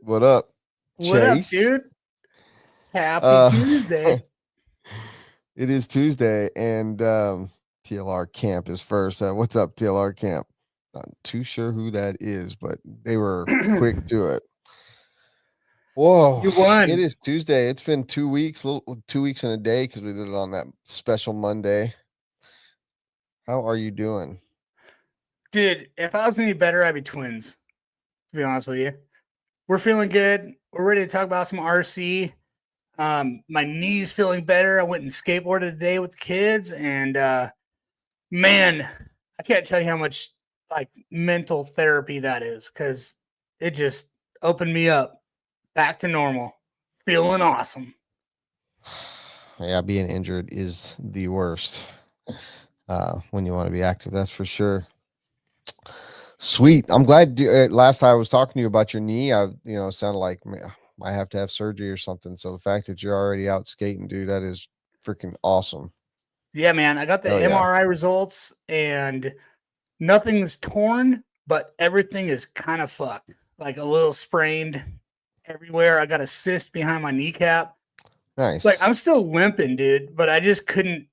What up, What up, Chase? dude? Happy Tuesday. It is Tuesday, and TLR Camp is first. What's up, TLR Camp? Not too sure who that is, but they were quick to it. Whoa, You won. It is Tuesday. It's been 2 weeks, 2 weeks and a day, because we did it on that special Monday. How are you doing? Dude, if I was any better, I'd be twins, to be honest with you. We're feeling good. We're ready to talk about some RC. My knee's feeling better. I went and skateboarded today with the kids, and man, I can't tell you how much like mental therapy that is, because it just opened me up back to normal. Feeling awesome. Yeah, being injured is the worst when you want to be active. That's for sure. Sweet. I'm glad. Last time I was talking to you about your knee, sounded like I have to have surgery or something. So the fact that you're already out skating, dude, that is freaking awesome. Yeah, man. I got the MRI results, and nothing's torn, but everything is kind of fucked. Like a little sprained everywhere. I got a cyst behind my kneecap. Nice. Like I'm still limping, dude, but I just couldn't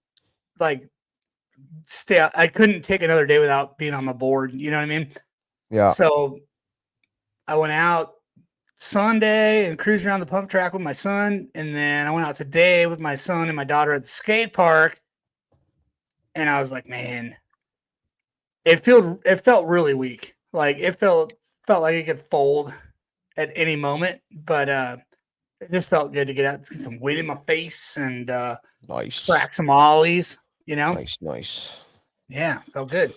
stay. I couldn't take another day without being on the board. You know what I mean? Yeah. So I went out Sunday and cruised around the pump track with my son, and then I went out today with my son and my daughter at the skate park. And I was like, man, it felt really weak. Like it felt like it could fold at any moment, but it just felt good to get out, get some wind in my face, and nice, crack some ollies. You know, nice. Yeah, felt good.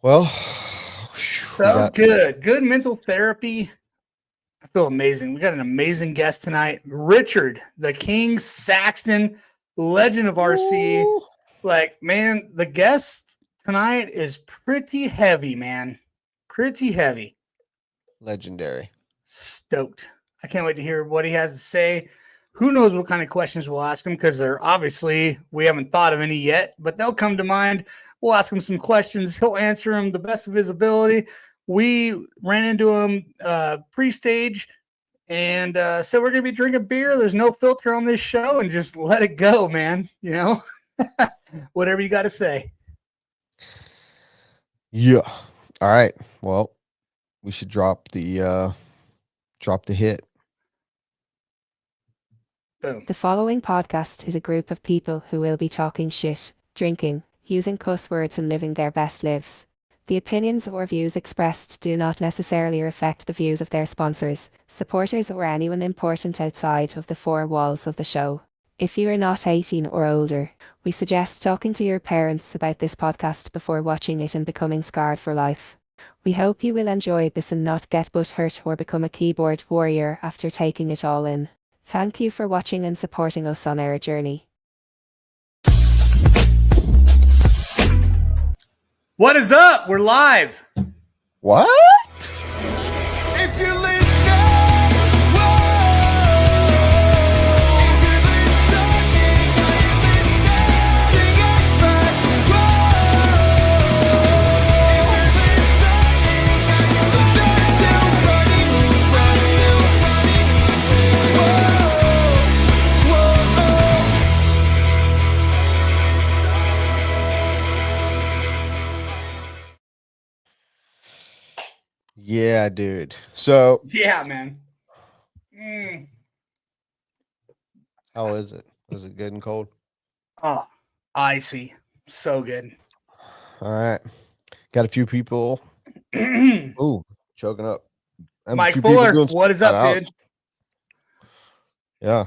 Well, felt good. Good mental therapy. I feel amazing. We got an amazing guest tonight, Richard, the King Saxton, legend of RC. Ooh. Like, man, the guest tonight is pretty heavy, man. Pretty heavy. Legendary. Stoked. I can't wait to hear what he has to say. Who knows what kind of questions we'll ask him, because they're obviously, we haven't thought of any yet, but they'll come to mind. We'll ask him some questions. He'll answer them the best of his ability. We ran into him pre-stage, and so we're going to be drinking beer. There's no filter on this show, and just let it go, man. You know, whatever you got to say. Yeah. All right. Well, we should drop the hit. Boom. The following podcast is a group of people who will be talking shit, drinking, using cuss words, and living their best lives. The opinions or views expressed do not necessarily reflect the views of their sponsors, supporters, or anyone important outside of the four walls of the show. If you are not 18 or older, we suggest talking to your parents about this podcast before watching it and becoming scarred for life. We hope you will enjoy this and not get butthurt or become a keyboard warrior after taking it all in. Thank you for watching and supporting us on our journey. What is up? We're live. What? If you live Yeah, dude. So yeah, man. How is it? Was it good and cold? Oh, icy. So good. All right. Got a few people. Ooh, choking up. Mike Fuller, what is up, dude? Yeah.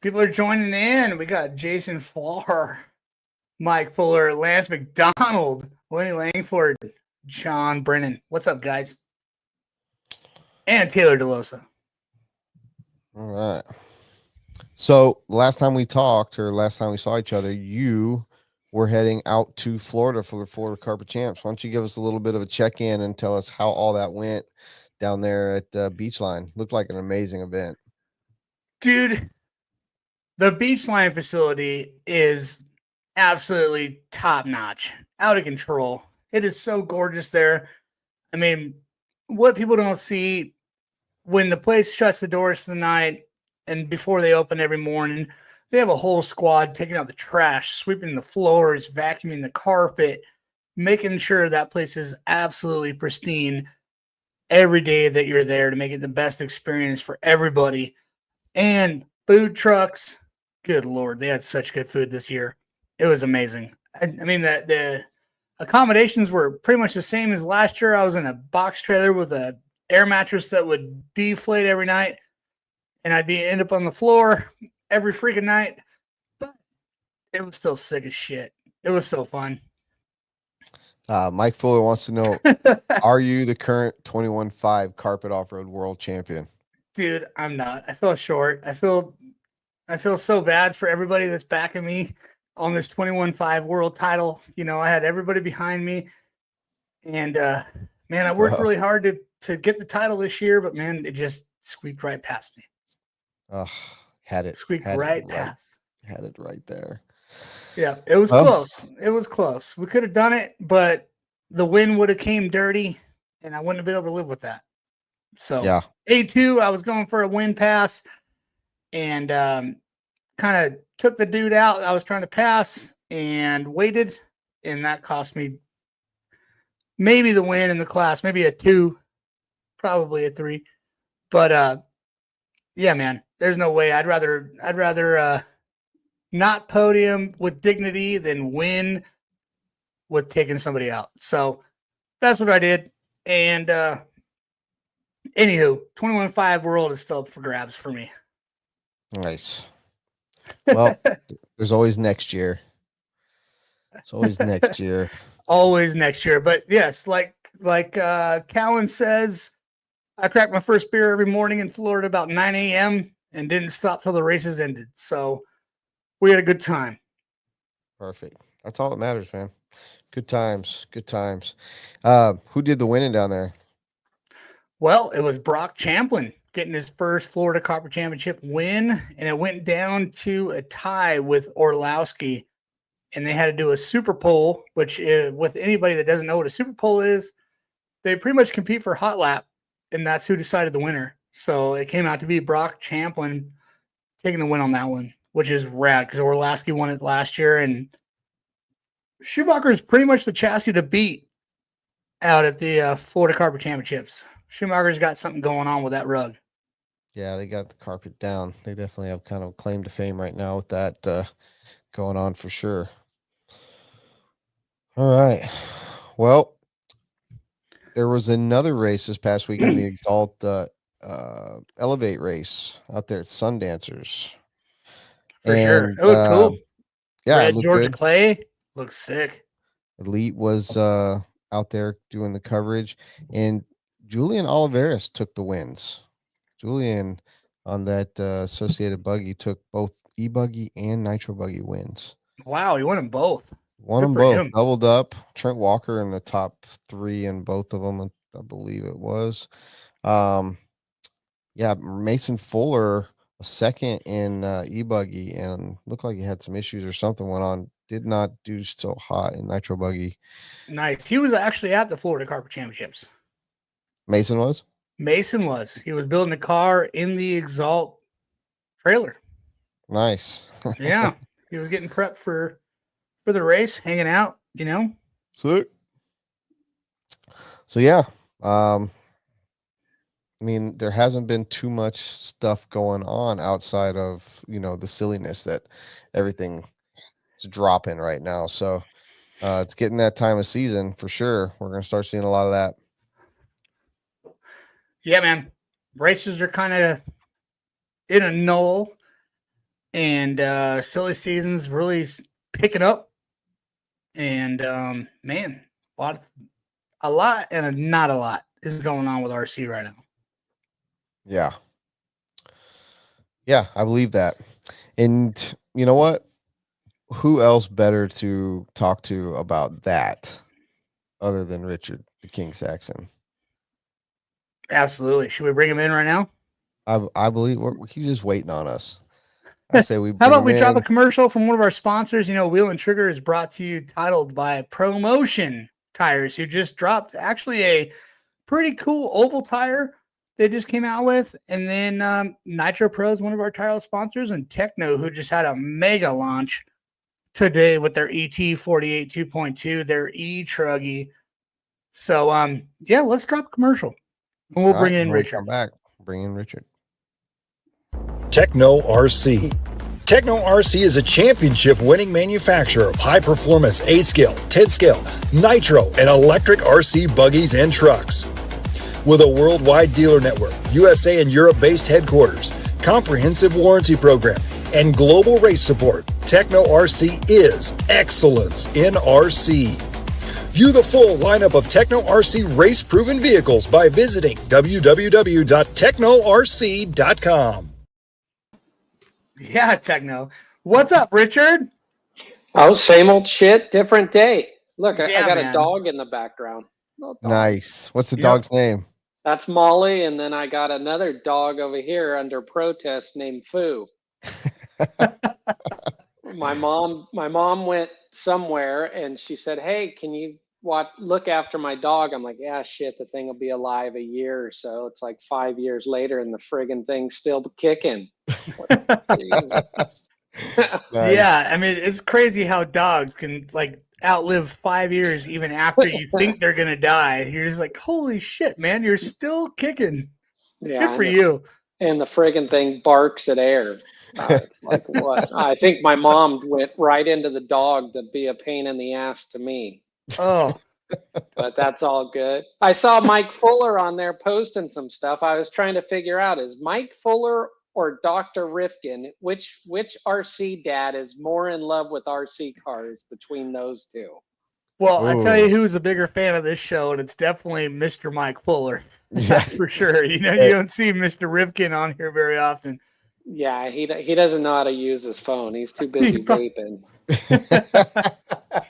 People are joining in. We got Jason Farr, Mike Fuller, Lance McDonald, Lenny Langford, John Brennan. What's up, guys? And Taylor DeLosa. All right. So last time we talked, or last time we saw each other, you were heading out to Florida for the Florida Carpet Champs. Why don't you give us a little bit of a check-in and tell us how all that went down there at Beachline? Looked like an amazing event. Dude, the Beachline facility is absolutely top-notch. out of control. It is so gorgeous there. I mean, what people don't see when the place shuts the doors for the night and before they open every morning, they have a whole squad taking out the trash, sweeping the floors, vacuuming the carpet, making sure that place is absolutely pristine every day that you're there to make it the best experience for everybody. And food trucks, good Lord, they had such good food this year. It was amazing. I mean, the accommodations were pretty much the same as last year. I was in a box trailer with a air mattress that would deflate every night, and I'd end up on the floor every freaking night. But it was still sick as shit. It was so fun. Mike Fuller wants to know, are you the current 21.5 carpet off-road world champion? Dude, I'm not. I feel short. I feel so bad for everybody that's backing me on this 21.5 world title. You know, I had everybody behind me, and man, I worked really hard to get the title this year, but man, it just squeaked right past me. Had it Past. Had it right there. Yeah, it was close. It was close. We could have done it, but the win would have came dirty, and I wouldn't have been able to live with that. So yeah, A2, I was going for a win pass, and kind of took the dude out I was trying to pass and waited, and that cost me maybe the win in the class, maybe a 2, probably a 3. But yeah, man, there's no way. I'd rather not podium with dignity than win with taking somebody out. So that's what I did. And anywho, 21.5 world is still up for grabs for me. Nice. Well, there's always next year. It's always next year. Always next year. But yes, like Cowan says, I cracked my first beer every morning in Florida about 9 a.m. and didn't stop till the races ended. So we had a good time. Perfect. That's all that matters, man. Good times. Good times. Who did the winning down there? Well, it was Brock Champlin getting his first Florida Carpet Championship win, and it went down to a tie with Orlowski, and they had to do a super pole, which with anybody that doesn't know what a super pole is, they pretty much compete for hot lap, and that's who decided the winner. So it came out to be Brock Champlin taking the win on that one, which is rad because Orlowski won it last year, and Schumacher is pretty much the chassis to beat out at the Florida Carpet Championships. Schumacher's got something going on with that rug. Yeah, they got the carpet down. They definitely have kind of a claim to fame right now with that going on for sure. All right. Well, there was another race this past week in the Exalt Elevate race out there at Sundancers. For sure. It looked cool. Yeah, Red it looked Georgia good. Clay looks sick. Elite was out there doing the coverage, and Julian Oliveras took the wins. Julian on that associated buggy took both e-buggy and nitro buggy wins. Wow, he won them both. Won them both. Doubled up. Trent Walker in the top 3 in both of them, I believe it was. Yeah, Mason Fuller a second in e-buggy, and looked like he had some issues or something went on. Did not do so hot in nitro buggy. Nice. He was actually at the Florida Carpet Championships. Mason was? Mason was. He was building a car in the Exalt trailer. Nice. Yeah. He was getting prepped for the race, hanging out, you know. Sick. So yeah. I mean, there hasn't been too much stuff going on outside of, the silliness that everything is dropping right now. So it's getting that time of season for sure. We're going to start seeing a lot of that. Yeah, man. Races are kind of in a null, and silly season's really picking up. And man, a lot and a not a lot is going on with RC right now. Yeah. Yeah, I believe that. And you know what? Who else better to talk to about that other than Richard, the King Saxon? Absolutely. Should we bring him in right now? I believe he's just waiting on us. I say we How bring about we him drop a in. commercial from one of our sponsors? Wheel and Trigger is brought to you, titled by Promotion Tires, who just dropped actually a pretty cool oval tire they just came out with. And then Nitro Pro is one of our tire sponsors, and Techno, who just had a mega launch today with their ET48 2.2, their e-truggy. So, yeah, let's drop a commercial and we'll All bring right, in when we Richard. come back. Bring in Richard. Techno RC. Techno RC is a championship-winning manufacturer of high-performance A-scale, 10-scale, nitro, and electric RC buggies and trucks. With a worldwide dealer network, USA and Europe-based headquarters, comprehensive warranty program, and global race support, Techno RC is excellence in RC. View the full lineup of Techno RC race-proven vehicles by visiting www.technorc.com. Yeah, Techno. What's up, Richard? Oh, same old shit, different day. Look, I Yeah, got man. a dog in the background. Little dog. Nice. What's the Yep. dog's name? That's Molly, and then I got another dog over here under protest named Foo. My mom went somewhere and she said, "Hey, can you look after my dog?" I'm like, "Yeah, shit, the thing will be alive a year or so." It's like 5 years later and the friggin' thing's still kicking. Nice. Yeah, I mean, it's crazy how dogs can outlive 5 years even after you think they're gonna die. You're just like, holy shit, man, you're still kicking. Yeah, Good for you. And the friggin' thing barks at air. It's like, what? I think my mom went right into the dog to be a pain in the ass to me. Oh, But that's all good. I saw Mike Fuller on there posting some stuff. I was trying to figure out, is Mike Fuller or Dr. Rivkin, which RC dad is more in love with RC cars between those two? well, I tell you Ooh. who's a bigger fan of this show, and it's definitely Mr. Mike Fuller. Yeah. That's for sure. You don't see Mr. Rivkin on here very often. Yeah, he doesn't know how to use his phone. He's too busy vaping.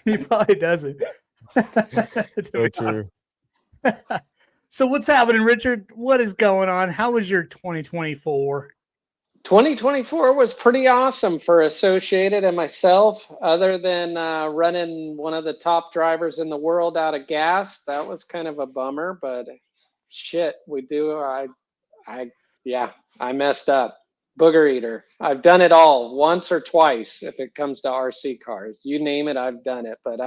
He probably doesn't. So true. So what's happening, Richard? What is going on? How was your 2024? 2024 was pretty awesome for Associated and myself, other than running one of the top drivers in the world out of gas. That was kind of a bummer, but shit, I messed up. Booger eater. I've done it all once or twice if it comes to RC cars. You name it, I've done it. But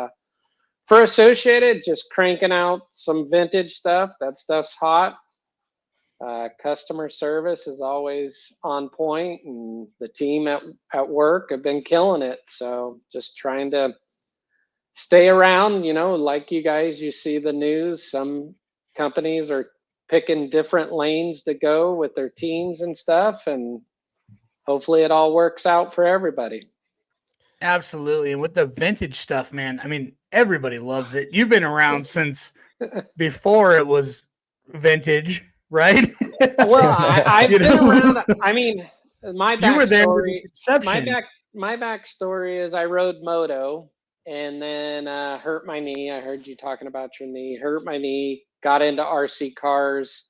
for Associated, just cranking out some vintage stuff. That stuff's hot. Customer service is always on point, and the team at work have been killing it. So just trying to stay around, like you guys, you see the news. Some companies are picking different lanes to go with their teams and stuff, and hopefully it all works out for everybody. Absolutely. And with the vintage stuff, man, I mean, everybody loves it. You've been around since before it was vintage, right? Well, I've been around. I mean, my You were there with backstory. the conception. My backstory is I rode moto and then hurt my knee. I heard you talking about your knee. Hurt my knee. Got into RC cars.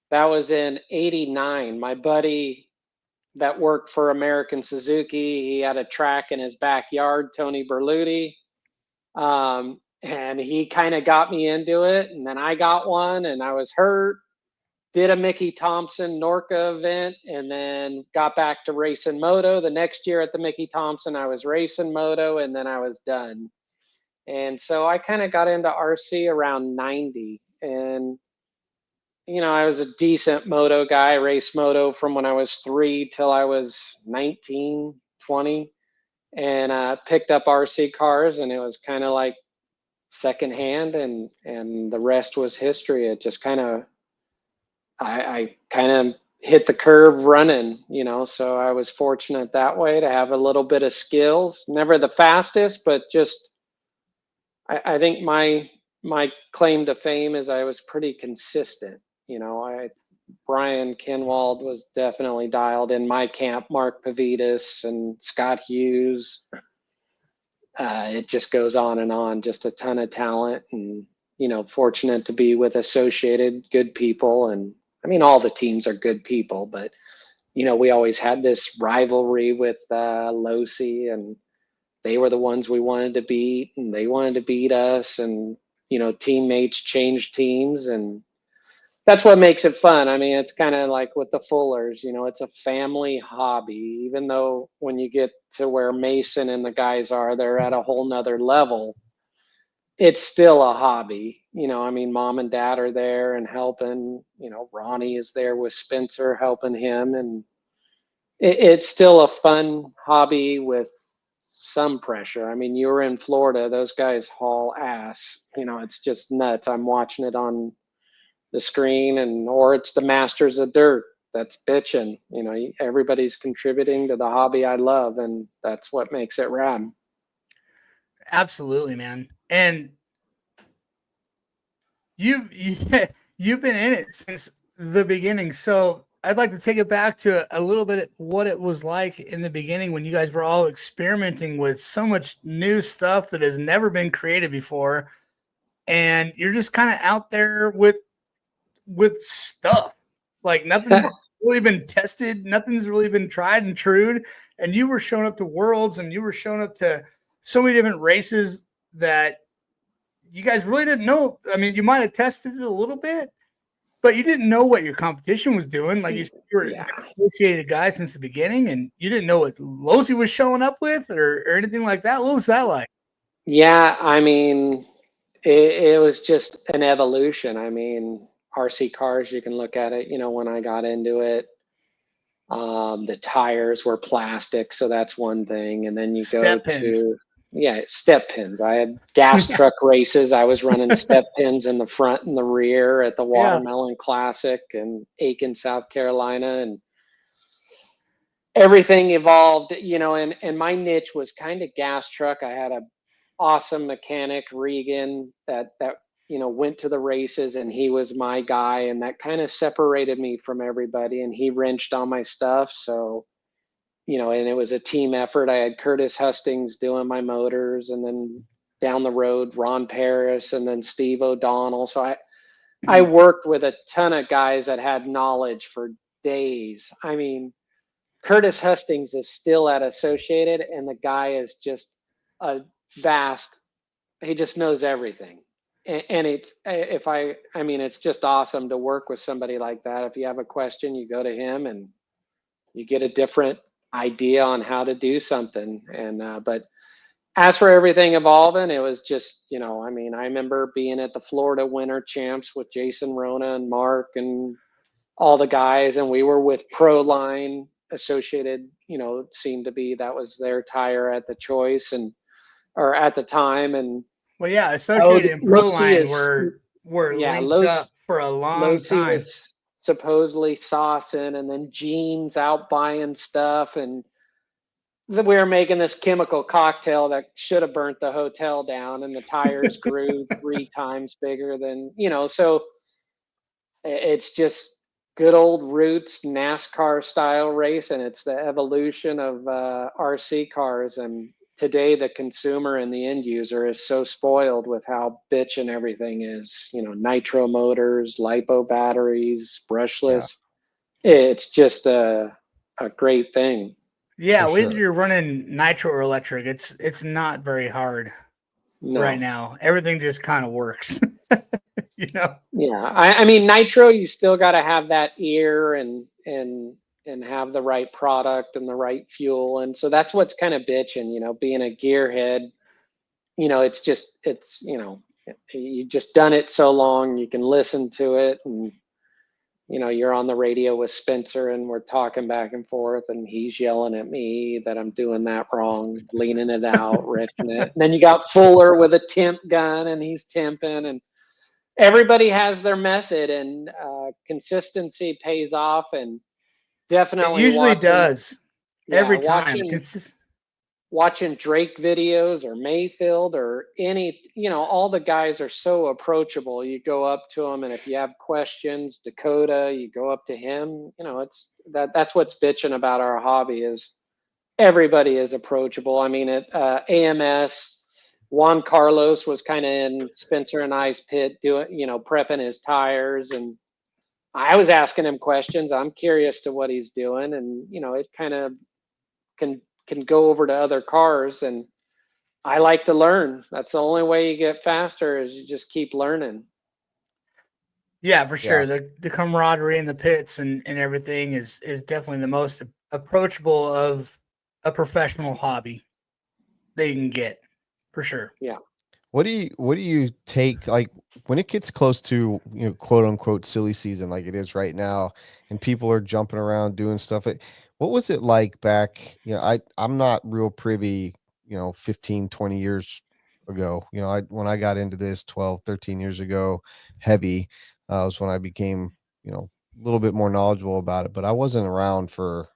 That was in '89. My buddy that worked for American Suzuki, he had a track in his backyard, Tony Berluti. And he kind of got me into it. And then I got one and I was hurt. Did a Mickey Thompson Norca event and then got back to racing moto. The next year at the Mickey Thompson, I was racing moto and then I was done. And so I kind of got into RC around 90. And, I was a decent moto guy, raced moto from when I was 3 till I was 19, 20, and picked up RC cars. And it was kind of like secondhand, and the rest was history. It just kind of, I kind of hit the curve running, so I was fortunate that way to have a little bit of skills. Never the fastest, but just, I think my claim to fame is I was pretty consistent. Brian Kinwald was definitely dialed in my camp, Mark Pavitas and Scott Hughes. It just goes on and on, just a ton of talent, and, fortunate to be with Associated, good people. And I mean, all the teams are good people, but we always had this rivalry with Losi, and they were the ones we wanted to beat, and they wanted to beat us, and teammates changed teams, and that's what makes it fun. I mean, it's kind of like with the Fullers, it's a family hobby, even though when you get to where Mason and the guys are, they're at a whole nother level. It's still a hobby. I mean, mom and dad are there and helping, Ronnie is there with Spencer helping him. And it's still a fun hobby with some pressure. I mean, you were in Florida, those guys haul ass, it's just nuts. I'm watching it on the screen, or it's the Masters of Dirt that's bitching. Everybody's contributing to the hobby I love, and that's what makes it rad. Absolutely, man. And you've been in it since the beginning. So I'd like to take it back to a little bit what it was like in the beginning when you guys were all experimenting with so much new stuff that has never been created before, and you're just kind of out there with stuff like nothing's really been tested, nothing's really been tried and true, and you were showing up to Worlds and you were showing up to so many different races that you guys really didn't know. I mean, you might have tested it a little bit, but you didn't know what your competition was doing. Like you said, you were an associated guy since the beginning, and you didn't know what Losi was showing up with or anything like that. What was that like? Yeah, I mean, it was just an evolution. I mean, RC cars, you can look at it, when I got into it, the tires were plastic, so that's one thing. And then you Step go pins. to, step pins. I had gas truck races. I was running step pins in the front and the rear at the Watermelon Classic in Aiken, South Carolina. And everything evolved, and my niche was kind of gas truck. I had a awesome mechanic, Regan, that went to the races, and he was my guy, and that kind of separated me from everybody, and he wrenched on my stuff. So, and it was a team effort. I had Curtis Hustings doing my motors, and then down the road, Ron Paris, and then Steve O'Donnell. So I worked with a ton of guys that had knowledge for days. I mean, Curtis Hustings is still at Associated, and the guy is just a vast, he just knows everything. And it's just awesome to work with somebody like that. If you have a question, you go to him and you get a different idea on how to do something. And, but as for everything evolving, it was just, I remember being at the Florida Winter Champs with Jason Rona and Mark and all the guys, and we were with Proline. Associated, seemed to be, that was their tire at the choice or at the time. And well, yeah, Associated and Proline were linked up for a long time. Was supposedly saucing, and then Gene's out buying stuff, and we were making this chemical cocktail that should have burnt the hotel down, and the tires grew 3 times bigger than, so it's just good old roots NASCAR style race, and it's the evolution of RC cars. And today the consumer and the end user is so spoiled with how bitchin' everything is, nitro motors, lipo batteries, brushless. Yeah. It's just a great thing. Yeah, whether you're running nitro or electric, it's not very hard right now. Everything just kind of works. Yeah, I mean, nitro, you still got to have that ear and have the right product and the right fuel. And so that's what's kind of bitching, being a gearhead, it's you just done it so long, you can listen to it, and you're on the radio with Spencer and we're talking back and forth, and he's yelling at me that I'm doing that wrong, leaning it out, wrenching it. And then you got Fuller with a temp gun, and he's temping, and everybody has their method, and consistency pays off, and definitely it usually does every time. Watching Drake videos or Mayfield or any, all the guys are so approachable. You go up to them, and if you have questions, Dakota, you go up to him. It's that's what's bitching about our hobby, is everybody is approachable. I mean, at AMS, Juan Carlos was kind of in Spencer and I's pit doing, prepping his tires, and I was asking him questions. I'm curious to what he's doing, and it kind of can go over to other cars, and I like to learn. That's the only way you get faster, is you just keep learning. Yeah, for sure. Yeah. The camaraderie in the pits and everything is definitely the most approachable of a professional hobby that you can get, for sure. Yeah. What do you take, like, when it gets close to, quote unquote silly season like it is right now, and people are jumping around doing stuff? What was it like back? I'm not real privy, 15, 20 years ago. When I got into this 12, 13 years ago, heavy, was when I became, a little bit more knowledgeable about it, but I wasn't around for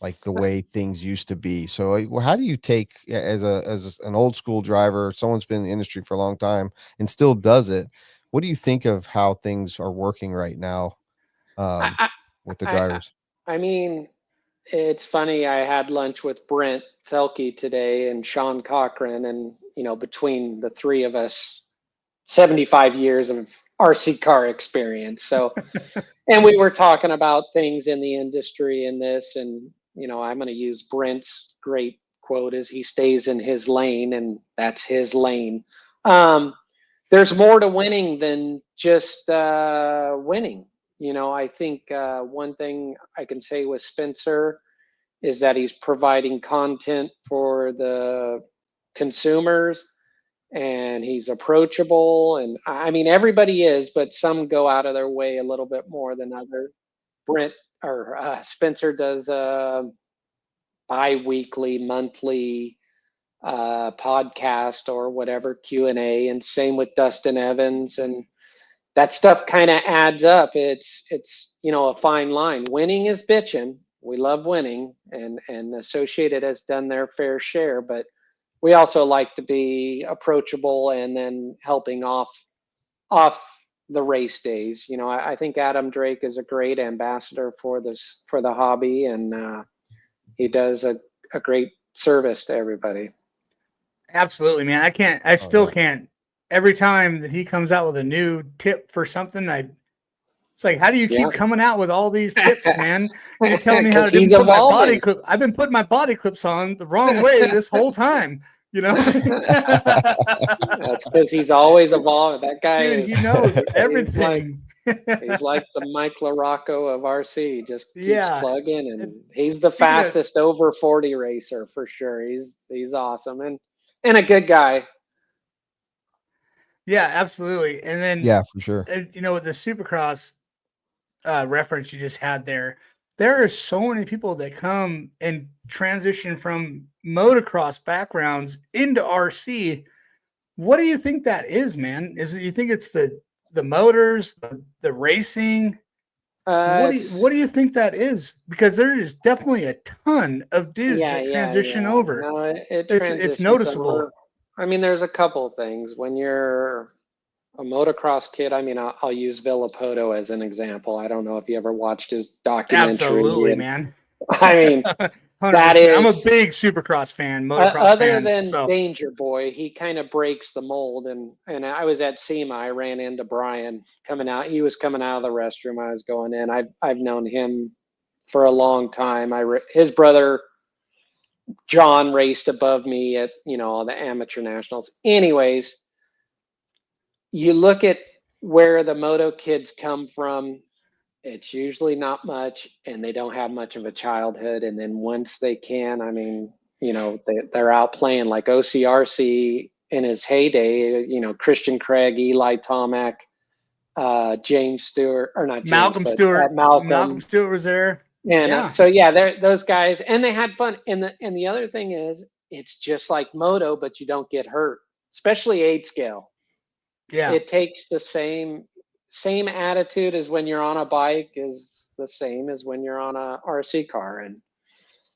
like the way things used to be. So how do you take, as an old school driver, someone's been in the industry for a long time and still does it? What do you think of how things are working right now, I, with the I, I, drivers? I mean, it's funny. I had lunch with Brent Felke today and Sean Cochran, and between the three of us, 75 years of RC car experience. So, and we were talking about things in the industry and this, and I'm going to use Brent's great quote: "Is he stays in his lane, and that's his lane." There's more to winning than just winning. I think one thing I can say with Spencer is that he's providing content for the consumers, and he's approachable. And I mean, everybody is, but some go out of their way a little bit more than others. Brent or Spencer does bi-weekly, monthly podcast or whatever, Q&A, and same with Dustin Evans, and that stuff kind of adds up. It's a fine line. Winning is bitching. We love winning, and Associated has done their fair share, but we also like to be approachable and then helping off the race days. I think Adam Drake is a great ambassador for the hobby, and he does a great service to everybody. Absolutely, man. I still can't. Every time that he comes out with a new tip for something, it's like, how do you keep coming out with all these tips, man? You're telling me how to put my body clip. I've been putting my body clips on the wrong way this whole time. That's because he's always evolving. That guy, dude, he knows everything. He's like the Mike LaRocco of RC. Just keeps plugging, and he's the fastest over 40 racer for sure. He's awesome and a good guy. Yeah, absolutely. And then for sure. With the Supercross reference you just had there are so many people that come and transition from motocross backgrounds into RC. What do you think that is, man? You think it's the motors, the racing? What do you think that is? Because there is definitely a ton of dudes that transition over. No, it's noticeable. Over. I mean, there's a couple of things. When you're a motocross kid, I mean, I'll use Villapoto as an example. I don't know if you ever watched his documentary. Absolutely, man. I mean, 100%. that is. I'm a big Supercross fan, motocross other fan. Than Danger Boy, he kind of breaks the mold. And I was at SEMA. I ran into Brian coming out. He was coming out of the restroom. I was going in. I've known him for a long time. His brother John raced above me at the amateur nationals. Anyways, you look at where the moto kids come from. It's usually not much, and they don't have much of a childhood. And then once they can, I mean, they're out playing, like OCRC in his heyday. Christian Craig, Eli Tomac, James Stewart, or not James, Malcolm Stewart. Malcolm Stewart was there. And those guys, and they had fun. And the other thing is, it's just like moto, but you don't get hurt, especially 8 scale. Yeah, it takes the same attitude as when you're on a bike is the same as when you're on a RC car. And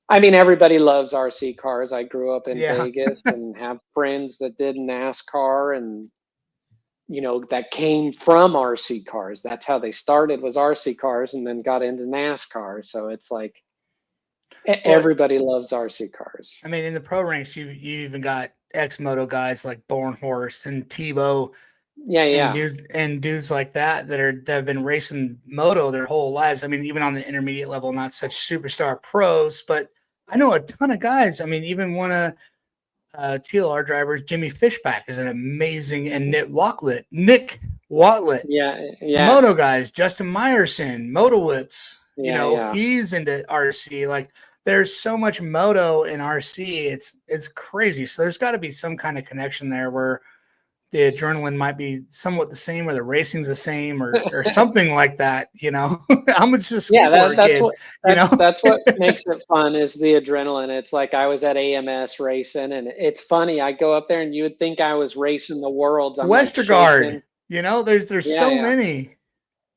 I mean, everybody loves RC cars. I grew up in Vegas and have friends that did NASCAR, and that came from RC cars. That's how they started, was RC cars, and then got into NASCAR. So it's like everybody loves RC cars. I mean, in the pro ranks, you even got ex-moto guys like Born Horse and Tebow and dudes like that that have been racing moto their whole lives. I mean, even on the intermediate level, not such superstar pros, but I know a ton of guys. I mean, even one of TLR drivers, Jimmy Fishback, is an amazing, and Nick Watlet, moto guys, Justin Meyerson, Moto Whips. He's into RC. Like, there's so much moto in RC, it's crazy. So there's got to be some kind of connection there where the adrenaline might be somewhat the same, or the racing's the same, or something like that. I'm just a skateboarder kid. That's what makes it fun, is the adrenaline. It's like I was at AMS racing, and it's funny. I go up there, and you would think I was racing the world. Westergaard, there's so many.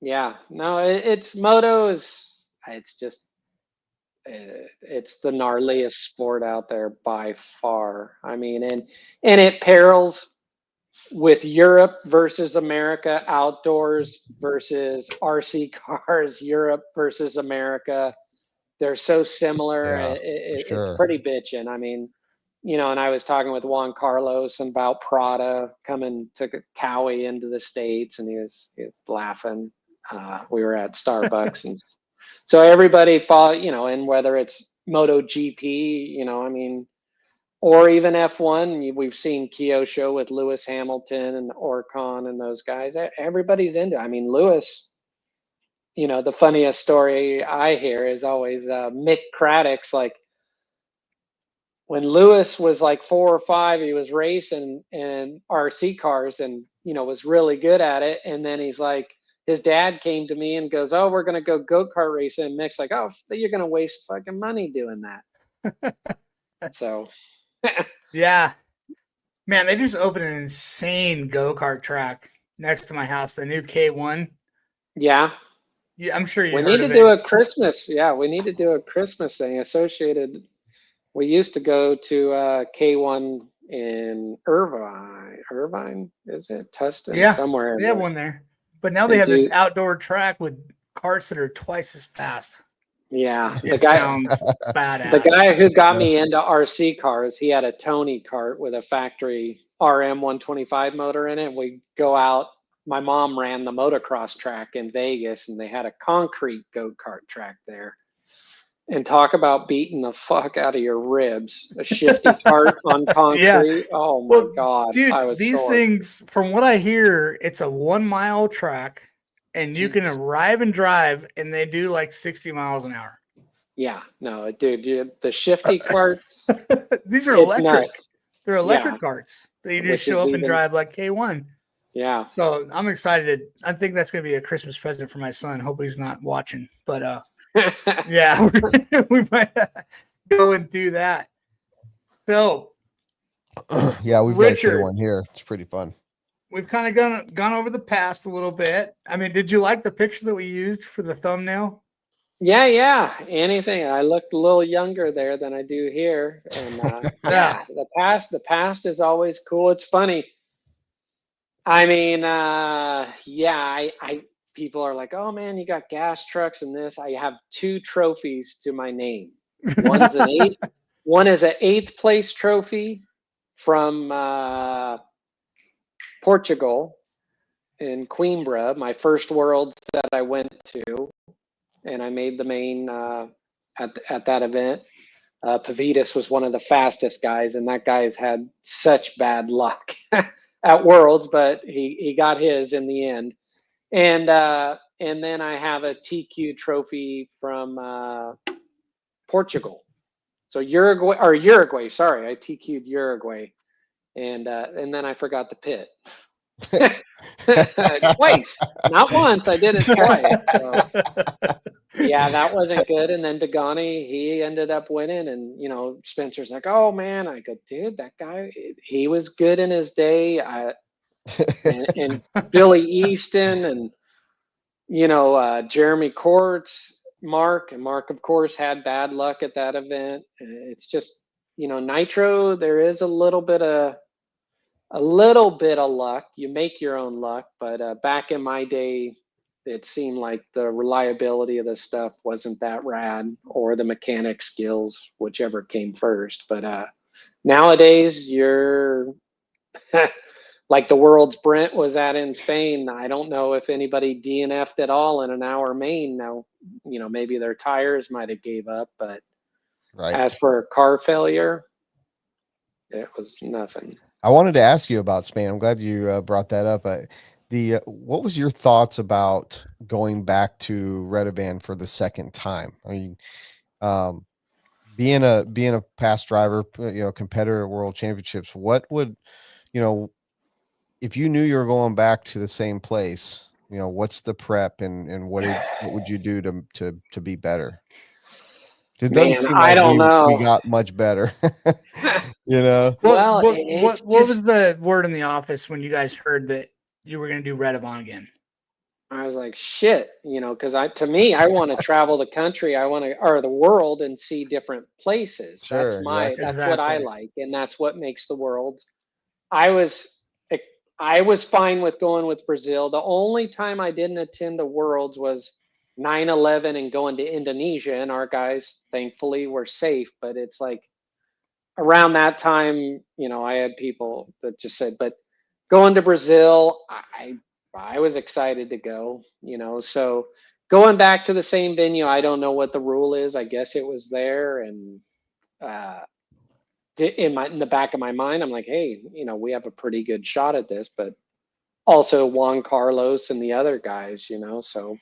Yeah, no, it's moto is. It's just. It's the gnarliest sport out there by far. I mean, and it parallels with Europe versus America outdoors versus RC cars, Europe versus America. They're so similar. Yeah, It's pretty bitchin'. I mean, and I was talking with Juan Carlos about Prada coming to Cowie into the States, and he was laughing. We were at Starbucks, and so everybody thought, and whether it's MotoGP, I mean, or even F1, we've seen Kyosho with Lewis Hamilton and Orcon and those guys. Everybody's into it. I mean, Lewis, the funniest story I hear is always Mick Craddock's, like, when Lewis was like 4 or 5, he was racing in RC cars and, was really good at it. And then he's like, his dad came to me and goes, "Oh, we're going to go-kart racing." And Mick's like, "Oh, you're going to waste fucking money doing that." So... Yeah, man, they just opened an insane go-kart track next to my house, the new K1. Yeah, I'm sure we need to do a Christmas. Yeah, we need to do a Christmas thing associated. We used to go to K1 in Irvine, is it Tustin? Yeah, somewhere. They have one there, but now they have this outdoor track with carts that are twice as fast. Yeah, it sounds badass. The guy who got me into RC cars, he had a Tony kart with a factory RM 125 motor in it. We go out. My mom ran the motocross track in Vegas, and they had a concrete go-kart track there. And talk about beating the fuck out of your ribs. A shifty cart on concrete. Yeah. Oh my God. Dude, these things, from what I hear, it's a 1 mile track. And you can arrive and drive, and they do like 60 miles an hour. Yeah, no, dude, the shifty carts. These are electric. Nuts. They're electric carts. They just show up and drive like K1. Yeah. So I'm excited. I think that's going to be a Christmas present for my son. Hope he's not watching. But yeah, we might go and do that. So yeah, we've got a K1 here. It's pretty fun. We've kind of gone over the past a little bit. I mean, did you like the picture that we used for the thumbnail? Yeah. Anything. I looked a little younger there than I do here. And the past is always cool. It's funny. I mean, people are like, "Oh man, you got gas trucks and this." I have 2 trophies to my name. One is an 8th place trophy from Portugal in Coimbra, my first Worlds that I went to, and I made the main at that event. Pavitas was one of the fastest guys, and that guy has had such bad luck at Worlds, but he got his in the end. And then I have a TQ trophy from Portugal. So Uruguay. Sorry, I TQ'd Uruguay. And then I forgot the pit. Twice, not once. I did it twice. So, yeah, that wasn't good. And then Dagani, he ended up winning. And Spencer's like, "Oh man," I go, "Dude, that guy, he was good in his day." And Billy Easton and Jeremy Courts, Mark, of course, had bad luck at that event. It's just Nitro. There is a little bit of luck. You make your own luck, but back in my day, it seemed like the reliability of the stuff wasn't that rad, or the mechanic skills, whichever came first. But nowadays, like the world's Brent was at in Spain. I don't know if anybody DNF'd at all in an hour main. Now, maybe their tires might have gave up, but Right. as for a car failure, it was nothing. I wanted to ask you about Spain. I'm glad you brought that up. What was your thoughts about going back to Redovan for the second time? I mean, being a past driver, competitor at World Championships, what would, if you knew you were going back to the same place, what's the prep and what would you do to be better? It doesn't Man, seem I like don't know. we got much better. Well, Well, what it's was the word in the office when you guys heard that you were going to do Redovan again? I was like, shit, because to me, I want to travel the country, or the world, and see different places. Sure, That's what I like, and that's what makes the world. I was fine with going with Brazil. The only time I didn't attend the Worlds was 9/11 and going to Indonesia, and our guys thankfully were safe. But it's like around that time, I had people that just said, but going to Brazil, I was excited to go, so going back to the same venue, I don't know what the rule is. I guess it was there. And in the back of my mind, I'm like, hey, we have a pretty good shot at this, but also Juan Carlos and the other guys, so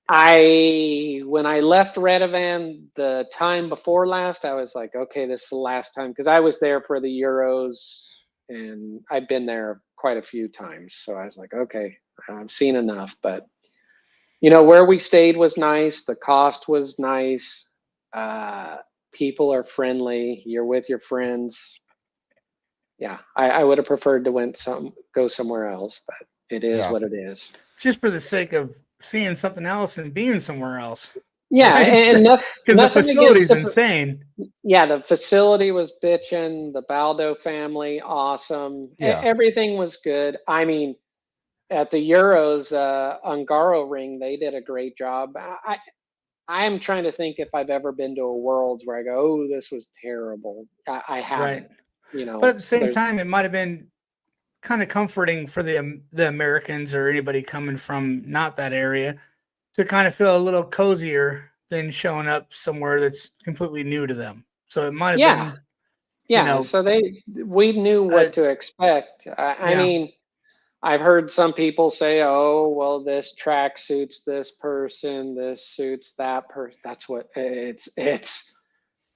when I left Redovan the time before last, I was like, okay, this is the last time, because I was there for the Euros and I've been there quite a few times. So I was like, okay, I've seen enough. But where we stayed was nice. The cost was nice. People are friendly. You're with your friends. Yeah, I would have preferred to go somewhere else, but it is what it is. Just for the sake of seeing something else and being somewhere else. Yeah, right? and because the facility's insane. Yeah, the facility was bitching. The Baldo family, awesome. Yeah. Everything was good. I mean, at the Euros, Ungaro Ring, they did a great job. I'm trying to think if I've ever been to a Worlds where I go, oh, this was terrible. I haven't. Right. But at the same time, it might have been kind of comforting for the Americans or anybody coming from not that area to kind of feel a little cozier than showing up somewhere that's completely new to them. So it might have been. Yeah. So we knew what to expect. I mean, I've heard some people say, oh, well, this track suits this person, this suits that person. That's what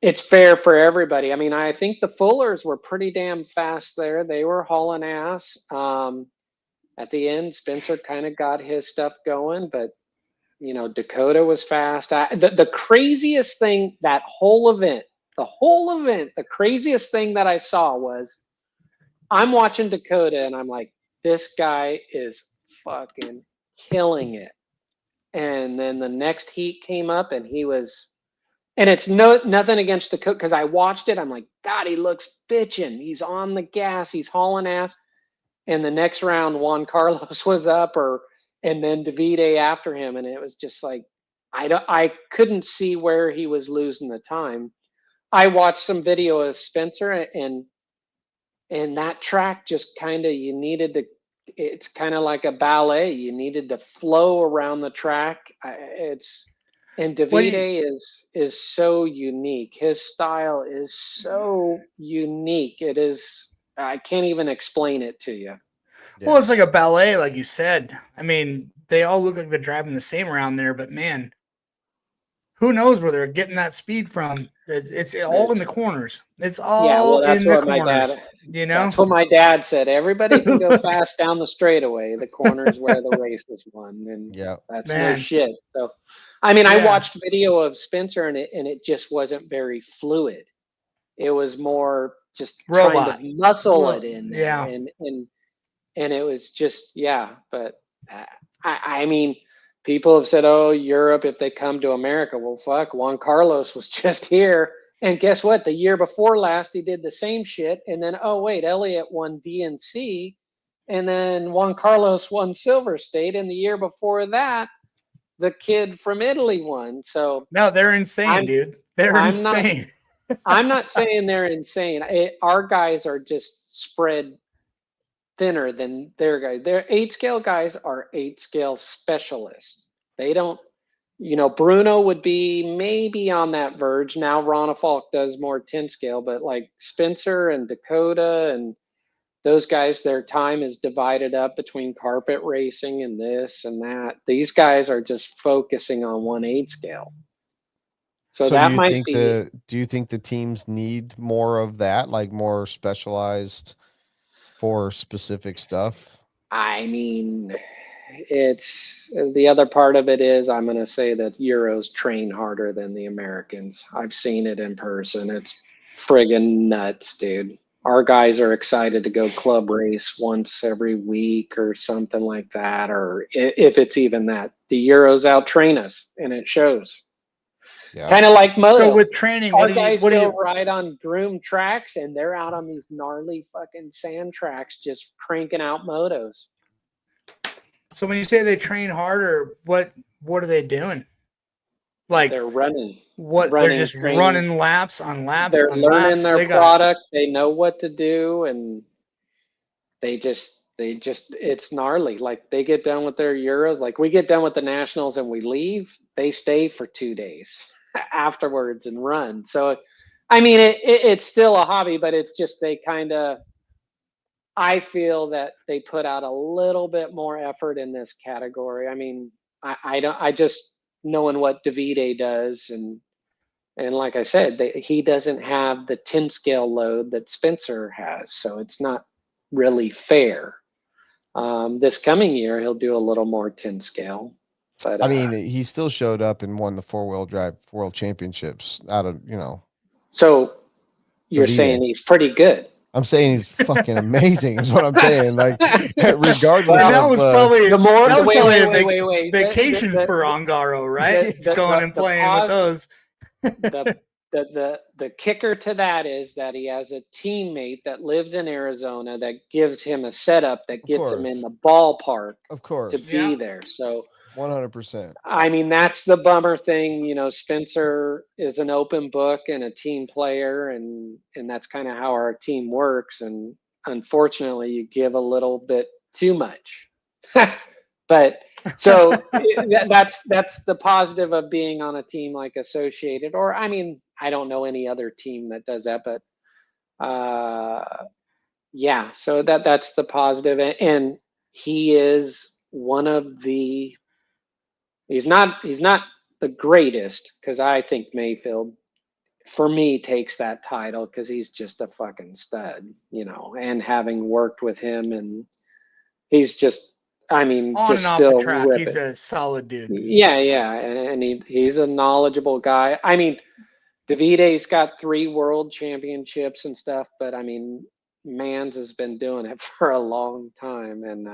it's fair for everybody. I mean, I think the Fullers were pretty damn fast there. They were hauling ass. At the end, Spencer kind of got his stuff going, but Dakota was fast. The craziest thing, the craziest thing that I saw was I'm watching Dakota and I'm like, this guy is fucking killing it. And then the next heat came up and he was, and it's nothing against Dakota, because I watched it. I'm like, God, he looks bitching. He's on the gas. He's hauling ass. And the next round, Juan Carlos was up, and then Davide after him, and it was just like I couldn't see where he was losing the time. I watched some video of Spencer, and that track just kind of it's kind of like a ballet. You needed to flow around the track. And Davide is so unique. His style is so unique. It is. I can't even explain it to you. Well, it's like a ballet, like you said. I mean, they all look like they're driving the same around there, but man, who knows where they're getting that speed from? It's all in the corners. It's all in the corners. That's what my dad said. Everybody can go fast down the straightaway. The corners where the race is won, and that's no shit. So, I mean, I watched video of Spencer, and it just wasn't very fluid. It was more just trying to muscle it in there, and it was just But I mean, people have said, "Oh, Europe, if they come to America, well, fuck." Juan Carlos was just here, and guess what? The year before last, he did the same shit, and then Elliott won DNC, and then Juan Carlos won Silver State, and the year before that, the kid from Italy won. So no, they're insane, dude. They're insane. I'm not saying they're insane. Our guys are just spread thinner than their guys. Their 8-scale guys are 8-scale specialists. They don't, Bruno would be maybe on that verge. Now Ronafalk does more 10-scale, but like Spencer and Dakota and those guys, their time is divided up between carpet racing and this and that. These guys are just focusing on 1 8-scale. So that might be. Do you think the teams need more of that, like more specialized for specific stuff? I mean, it's the other part of it is I'm going to say that Euros train harder than the Americans. I've seen it in person. It's friggin' nuts, dude. Our guys are excited to go club race once every week or something like that, or if it's even that. The Euros out train us, and it shows. Yeah. Kind of like Moto. So with training, our guys go ride on groomed tracks, and they're out on these gnarly fucking sand tracks, just cranking out motos. So when you say they train harder, what are they doing? Like they're running. They're just training. Running laps on laps. They're on learning laps. their product. They know what to do, and they just it's gnarly. Like they get done with their Euros. Like we get done with the Nationals and we leave. They stay for 2 days afterwards and run. So, I mean, it's still a hobby, but it's just they kind of. I feel that they put out a little bit more effort in this category. I mean, I just knowing what Davide does, and like I said, he doesn't have the 10-scale load that Spencer has, so it's not really fair. This coming year, he'll do a little more 10-scale. But I mean, he still showed up and won the 4-wheel drive world championships out of, So you're Davide. saying he's pretty good. I'm saying he's fucking amazing is what I'm saying. Like, regardless that of, was probably the more that was probably wait. vacation for Ongaro, right? He's going and playing with those. The kicker to that is that he has a teammate that lives in Arizona that gives him a setup that gets him in the ballpark of course to be there. So 100%. I mean, that's the bummer thing. Spencer is an open book and a team player, and that's kind of how our team works. And unfortunately, you give a little bit too much. But so that's the positive of being on a team like Associated, or I mean, I don't know any other team that does that, but yeah. So that's the positive, and he is one of the. He's not the greatest, because I think Mayfield, for me, takes that title because he's just a fucking stud, and having worked with him, and he's just, I mean, on just and off still the track, ripping. he's a solid dude. Yeah, and he's a knowledgeable guy. I mean, Davide's got 3 world championships and stuff, but I mean, Mans has been doing it for a long time, and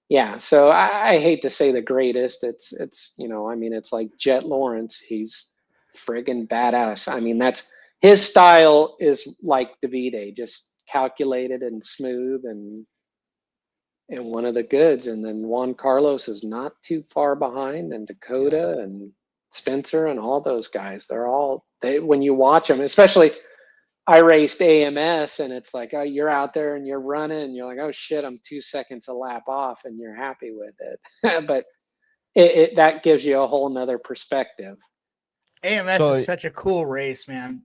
yeah, so I hate to say the greatest. It's I mean, it's like Jet Lawrence. He's friggin' badass. I mean, that's his style is like Davide, just calculated and smooth and one of the goods. And then Juan Carlos is not too far behind, and Dakota and Spencer and all those guys. When you watch them, especially. I raced AMS, and it's like, oh, you're out there and you're running, and you're like, oh shit, I'm 2 seconds a lap off, and you're happy with it. But that gives you a whole nother perspective. AMS is such a cool race, man.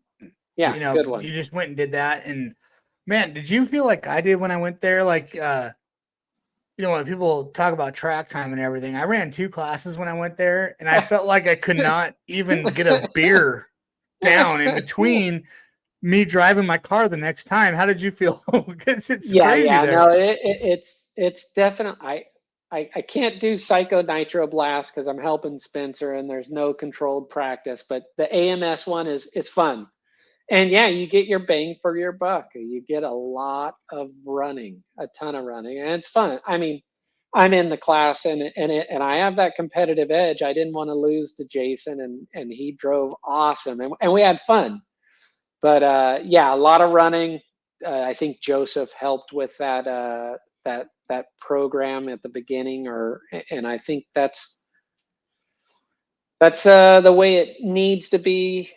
Yeah, good one. You just went and did that, and man, did you feel like I did when I went there? Like, when people talk about track time and everything, I ran 2 classes when I went there, and I felt like I could not even get a beer down in between me driving my car the next time. How did you feel? Because it's crazy there. No, it's definitely. I can't do Psycho Nitro Blast because I'm helping Spencer and there's no controlled practice. But the AMS one is fun, and yeah, you get your bang for your buck. You get a lot of running, a ton of running, and it's fun. I mean, I'm in the class and I have that competitive edge. I didn't want to lose to Jason, and he drove awesome, and we had fun. But yeah, a lot of running. I think Joseph helped with that program at the beginning, and I think that's the way it needs to be.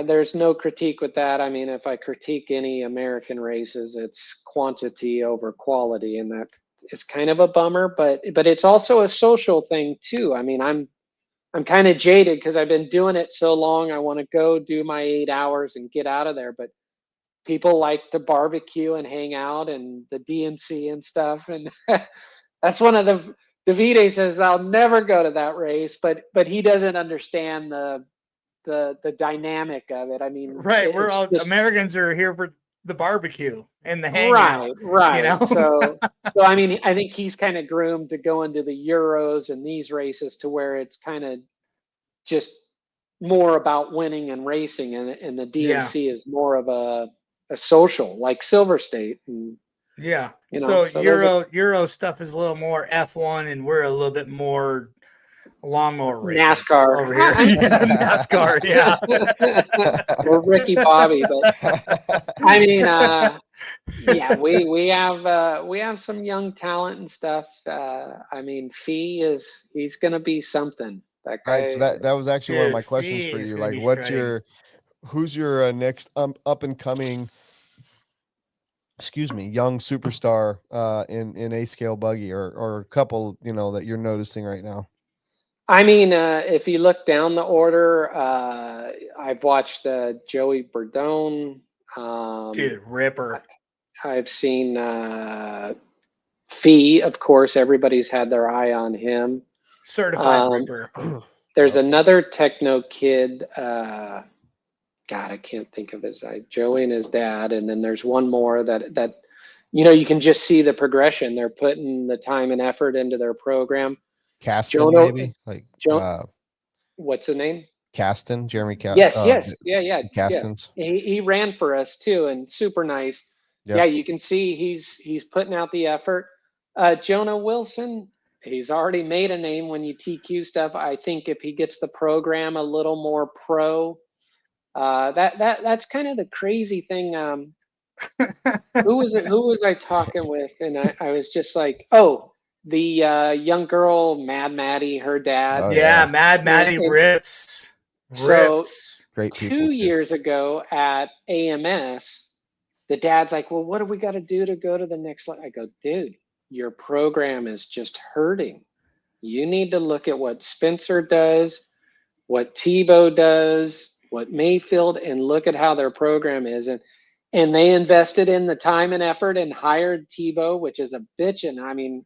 there's no critique with that. I mean, if I critique any American races, it's quantity over quality, and that is kind of a bummer. But it's also a social thing too. I mean, I'm kind of jaded because I've been doing it so long. I want to go do my 8 hours and get out of there. But people like to barbecue and hang out and the DNC and stuff, and that's one of the. Davide says I'll never go to that race, but he doesn't understand the dynamic of it. I mean, Right. We're it's all just, Americans are here for the barbecue and the hangout. right. You know? So I mean, I think he's kind of groomed to go into the Euros and these races to where it's kind of just more about winning and racing, and the DNC is more of a social, like Silver State. And, yeah. you know, So Euro stuff is a little more F1, and we're a little bit more lawnmower racing NASCAR over here. NASCAR, yeah. We're Ricky Bobby, but I mean, yeah, we have some young talent and stuff. I mean, he's gonna be something. That All guy. right, so that was actually one of my questions for Fee is you. gonna Like, be what's shredding. who's your next up and coming, young superstar in A scale buggy, or a couple, that you're noticing right now? I mean, if you look down the order, I've watched Joey Bordone. Dude, Ripper. I've seen Fee, of course. Everybody's had their eye on him. Certified Ripper. There's another techno kid. God, I can't think of his name. Joey and his dad, and then there's one more that you can just see the progression. They're putting the time and effort into their program. Caston, maybe like what's the name? Caston, Jeremy Caston. Yes, yeah. Castons. He ran for us too, and super nice. Yep. Yeah, you can see he's putting out the effort. Jonah Wilson, he's already made a name when you TQ stuff. I think if he gets the program a little more pro, that's kind of the crazy thing. Who was I talking with? And I was just like, the young girl, Mad Maddie, her dad. Oh, yeah, Mad Maddie rips. So great people 2 years ago at AMS, the dad's like, well, what do we got to do to go to the next level? I go, dude, your program is just hurting. You need to look at what Spencer does, what Tebow does, what Mayfield, and look at how their program is. And they invested in the time and effort and hired Tebow, which is a bitchin'. I mean,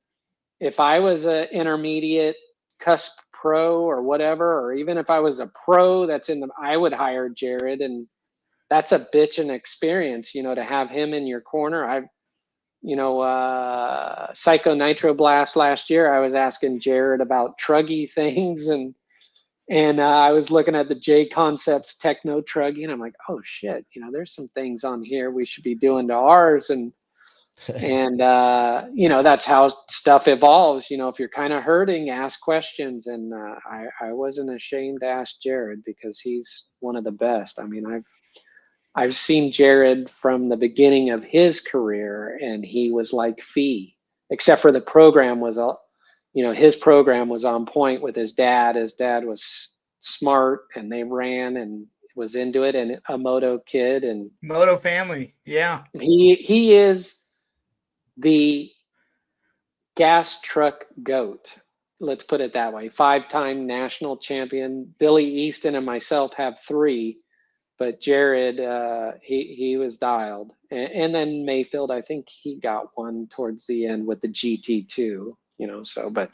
if I was an intermediate cusp pro or whatever, or even if I was a pro I would hire Jared, and that's a bitchin' experience, to have him in your corner. Psycho Nitro Blast last year, I was asking Jared about truggy things, and I was looking at the J Concepts Techno Truggy, and I'm like, oh shit, there's some things on here we should be doing to ours, and that's how stuff evolves. If you're kind of hurting, ask questions, and I wasn't ashamed to ask Jared because he's one of the best. I mean, I've seen Jared from the beginning of his career, and he was like Fee, except for the program was his program was on point with his dad. His dad was smart, and they ran and was into it, and a moto kid, and moto family. Yeah. He is the gas truck GOAT. Let's put it that way. 5-time national champion. Billy Easton and myself have 3, but Jared, he was dialed. And then Mayfield, I think he got one towards the end with the GT2, but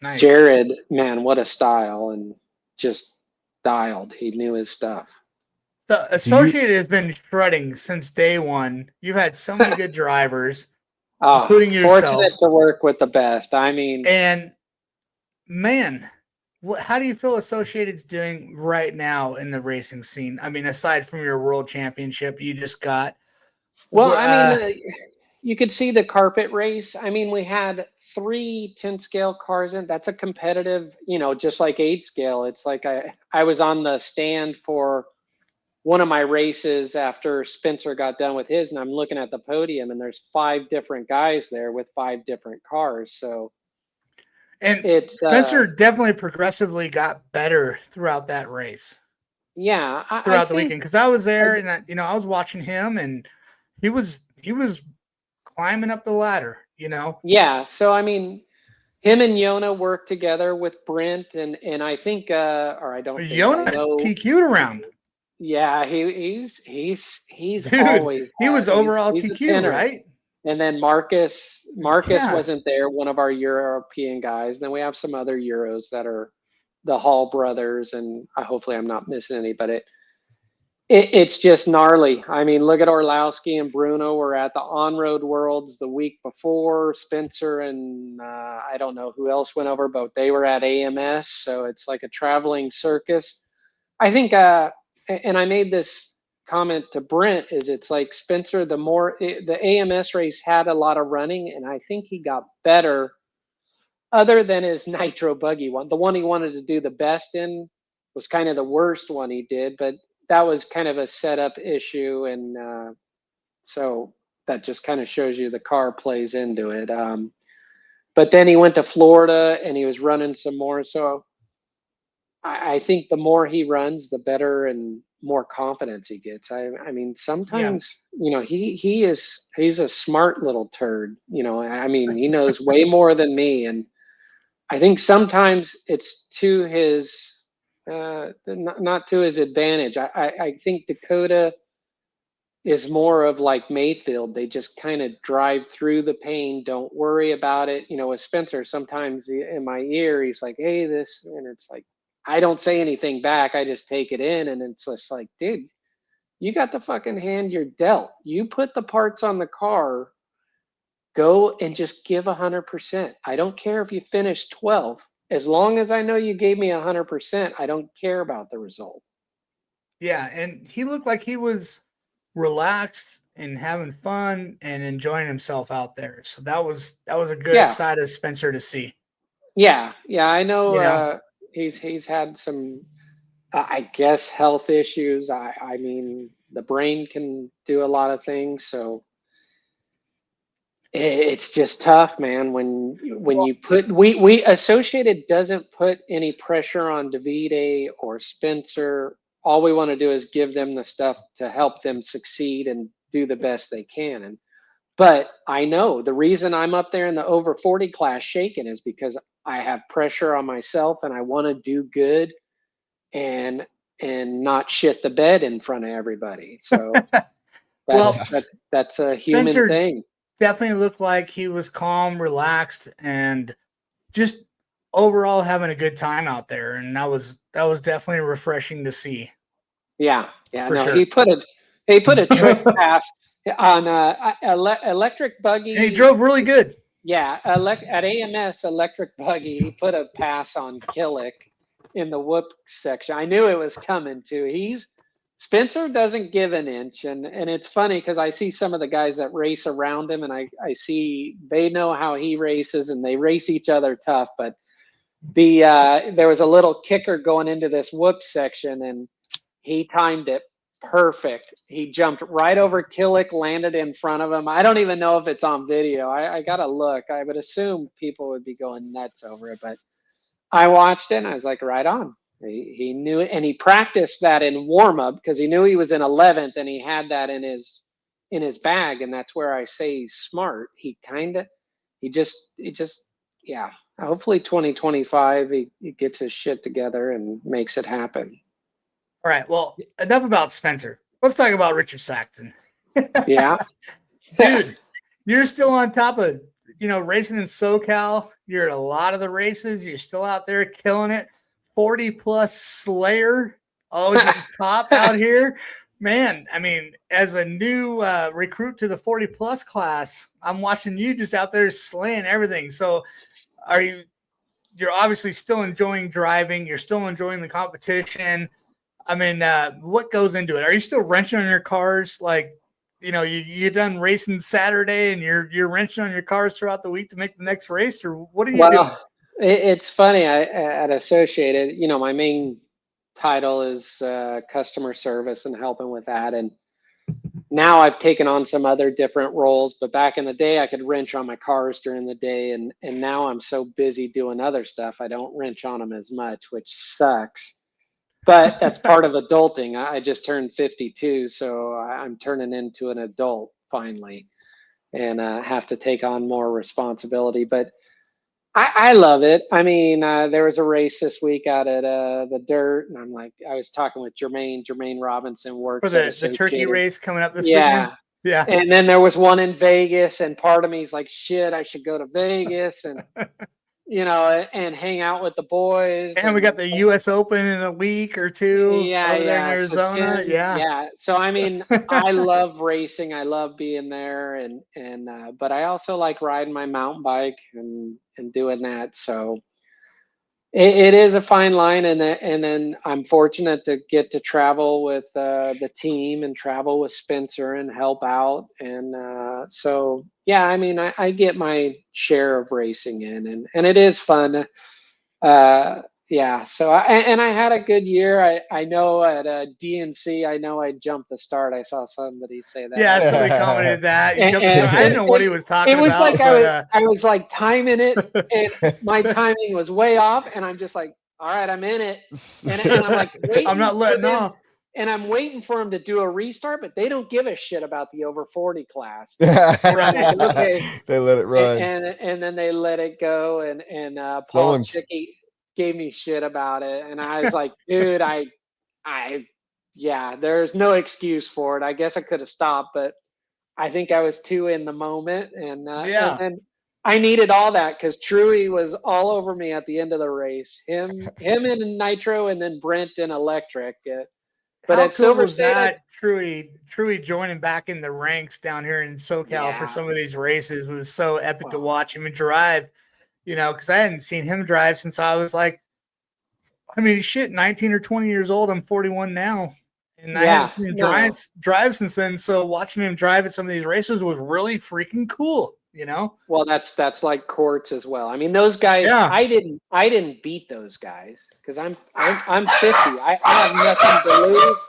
nice. Jared, man, what a style, and just dialed. He knew his stuff. The Associated has been shredding since day one. You've had so many good drivers, including yourself. Fortunate to work with the best. I mean, and man, how do you feel Associated's doing right now in the racing scene? I mean, aside from your world championship you just got. Well, I mean, you could see the carpet race. I mean, we had 3 10 scale cars in. That's a competitive, just like 8 scale. It's like I was on the stand for one of my races after Spencer got done with his, and I'm looking at the podium, and there's 5 different guys there with 5 different cars. So, and Spencer definitely progressively got better throughout that race. Yeah, throughout the weekend, because I was there and I was watching him, and he was climbing up the ladder. Yeah, so I mean, him and Yona work together with Brent, and I think, or I don't think, Yona I know. TQ'd around. Yeah, he's Dude, always he was overall he's a TQ, tenor. right? And then Marcus Yeah. wasn't there, one of our European guys. Then we have some other Euros that are the Hall brothers, and hopefully I'm not missing any, but it's just gnarly. I mean, look at Orlowski and Bruno were at the on-road worlds the week before. Spencer and I don't know who else went over, but they were at AMS. So it's like a traveling circus. I think, and I made this comment to Brent, is it's like Spencer, the AMS race had a lot of running, and I think he got better other than his nitro buggy one. The one he wanted to do the best in was kind of the worst one he did, but that was kind of a setup issue. And so that just kind of shows you the car plays into it. But then he went to Florida and he was running some more. So I think the more he runs, the better and more confidence he gets. I mean, sometimes, he's a smart little turd, I mean, he knows way more than me. And I think sometimes it's to his, not to his advantage. I think Dakota is more of like Mayfield. They just kind of drive through the pain, don't worry about it. With Spencer, sometimes in my ear, he's like, hey, this, and it's like, I don't say anything back. I just take it in. And it's just like, dude, you got the fucking hand you're dealt. You put the parts on the car, go and just give 100%. I don't care if you finish 12th. As long as I know you gave me 100%, I don't care about the result. Yeah, and he looked like he was relaxed and having fun and enjoying himself out there. So that was a good side of Spencer to see. Yeah, I know. He's had some, I guess, health issues. I mean, the brain can do a lot of things, so it's just tough, man. When you put we Associated doesn't put any pressure on Davide or Spencer. All we want to do is give them the stuff to help them succeed and do the best they can. But I know the reason I'm up there in the over 40 class shaking is because I have pressure on myself and I want to do good and not shit the bed in front of everybody. So that's a human thing. Definitely looked like he was calm, relaxed, and just overall having a good time out there. And that was definitely refreshing to see. Yeah. No, sure. he put a trick pass on electric buggy. And he drove really good. Yeah, at AMS electric buggy, he put a pass on Ehrlich in the whoop section. I knew it was coming too. Spencer doesn't give an inch, and it's funny because I see some of the guys that race around him, and I see they know how he races, and they race each other tough. But there was a little kicker going into this whoop section, and he timed it perfect. He jumped right over Ehrlich, landed in front of him. I don't even know if it's on video. I gotta look. I would assume people would be going nuts over it, but I watched it and I was like, right on. He knew it, and he practiced that in warm up because he knew he was in 11th and he had that in his bag, and that's where I say he's smart. He just hopefully 2025 he gets his shit together and makes it happen. All right. Well, enough about Spencer. Let's talk about Richard Saxton. Yeah. Dude, you're still on top of, racing in SoCal. You're at a lot of the races. You're still out there killing it. 40 plus Slayer. Always at the top out here. Man, I mean, as a new recruit to the 40 plus class, I'm watching you just out there slaying everything. So you're obviously still enjoying driving. You're still enjoying the competition. I mean, what goes into it? Are you still wrenching on your cars? Like, you're done racing Saturday and you're wrenching on your cars throughout the week to make the next race, or what are you doing? It's funny. At Associated, my main title is customer service and helping with that. And now I've taken on some other different roles, but back in the day I could wrench on my cars during the day. And now I'm so busy doing other stuff, I don't wrench on them as much, which sucks. but that's part of adulting. I just turned 52, so I'm turning into an adult finally, and have to take on more responsibility. But I love it. I mean, there was a race this week out at the dirt, and I'm like, I was talking with Jermaine Robinson, works For at the turkey Associated. race coming up this Yeah. weekend. Yeah. And then there was one in Vegas, and part of me is like, shit, I should go to Vegas and, and hang out with the boys. And we got the U.S. Open in a week or two over there in Arizona. So yeah. So, I mean, I love racing. I love being there. But I also like riding my mountain bike and doing that. So it is a fine line. And then I'm fortunate to get to travel with the team and travel with Spencer and help out. And so, yeah, I mean, I get my share of racing in, and it is fun. Yeah. So I had a good year. I know at DNC, I know I jumped the start. I saw somebody say that. Yeah, somebody commented that. And I didn't know what he was talking it was about. Like I was like timing it, and my timing was way off. And I'm just like, all right, I'm in it. And I'm like, waiting, I'm not letting off. And I'm waiting for him to do a restart, but they don't give a shit about the over 40 class. Like, okay. They let it run. And then they let it go. And Paul Chicky gave me shit about it. And I was like, dude, yeah, there's no excuse for it. I guess I could have stopped, but I think I was too in the moment. And and I needed all that because Truey was all over me at the end of the race. Him in Nitro, and then Brent in Electric. But how at cool Silver was State, that Truey joining back in the ranks down here in SoCal for some of these races. It was so epic to watch him drive, because I hadn't seen him drive since I was like, 19 or 20 years old. I'm 41 now. And I hadn't seen him drive since then. So watching him drive at some of these races was really freaking cool, Well, that's like Courts as well. I mean, those guys, I didn't beat those guys because I'm 50. I have nothing to lose.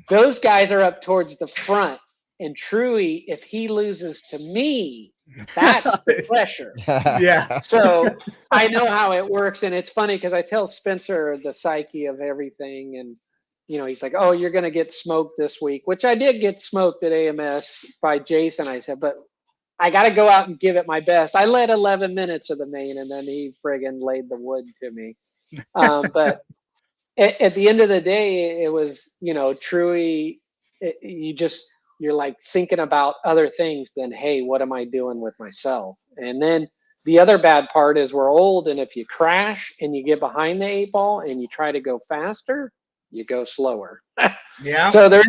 Those guys are up towards the front. And Truey, if he loses to me, that's the pressure. Yeah. So I know how it works. And it's funny because I tell Spencer the psyche of everything. And, he's like, oh, you're going to get smoked this week, which I did get smoked at AMS by Jason. I said, but I got to go out and give it my best. I led 11 minutes of the main, and then he friggin' laid the wood to me. But at the end of the day, it was, Truey, you're like thinking about other things than, hey, what am I doing with myself? And then the other bad part is we're old, and if you crash and you get behind the 8 ball and you try to go faster, you go slower. Yeah. So there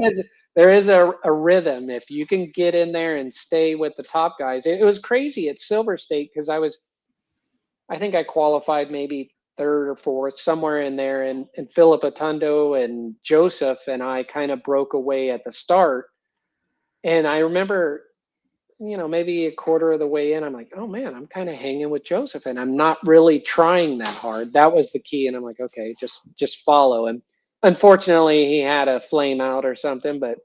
is a rhythm. If you can get in there and stay with the top guys. It was crazy at Silver State because I think I qualified maybe third or fourth, somewhere in there. And Philip Atondo and Joseph and I kind of broke away at the start. And I remember, maybe a quarter of the way in, I'm like, oh man, I'm kind of hanging with Joseph and I'm not really trying that hard. That was the key. And I'm like, okay, just follow him. Unfortunately, he had a flame out or something, but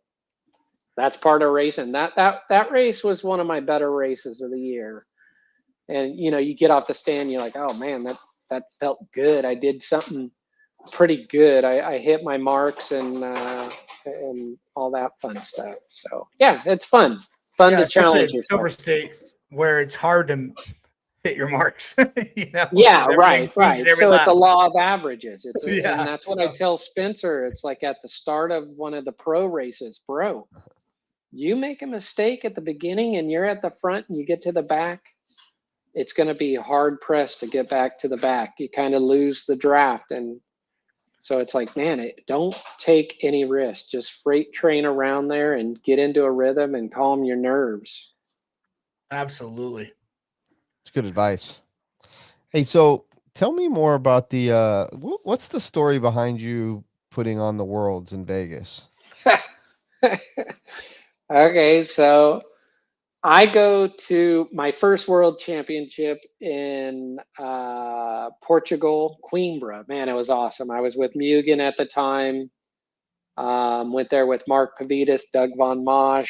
that's part of racing. That race was one of my better races of the year. And you get off the stand, you're like, oh man, that felt good. I did something pretty good. I hit my marks and all that fun stuff. So yeah, it's fun to challenge yourself. Silver State, where it's hard to hit your marks. Yeah, right. So it's a law of averages. And that's what I tell Spencer. It's like at the start of one of the pro races, bro, you make a mistake at the beginning and you're at the front and you get to the back, it's going to be hard pressed to get back to the back. You kind of lose the draft. And so it's like, man, don't take any risk. Just freight train around there and get into a rhythm and calm your nerves. Absolutely. It's good advice. Hey, so tell me more about the what's the story behind you putting on the Worlds in Vegas? Okay, so I go to my first World Championship in Portugal, Coimbra. Man, it was awesome. I was with Mugen at the time. Went there with Mark Pavidis, Doug Von Mosch.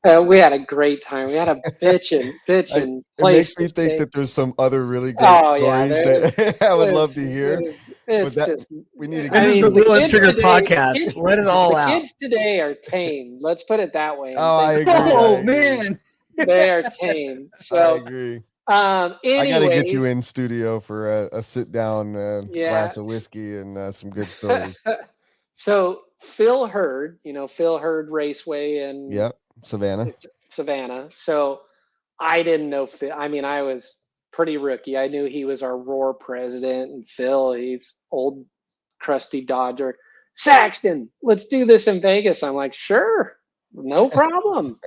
We had a great time. We had a bitchin' It place makes to me think stay. that there's some other really great Oh yeah, stories that I would love to hear, but it's that just. we need to This I get is you. the mean, the Will and kids Sugar today, podcast. Let it all the out. kids today are tame. Let's put it that way. Oh, And I think agree. about Oh I agree. man. it. They are tame. I So, agree. I got to get you anyways, in studio for a sit down yeah. glass of whiskey and some good stories. So Phil Hurd, Phil Hurd Raceway in Yep, Savannah. Savannah. So I didn't know Phil. I mean, I was pretty rookie. I knew he was our Roar president, and Phil, he's old crusty Dodger. Saxton, let's do this in Vegas. I'm like, sure, no problem.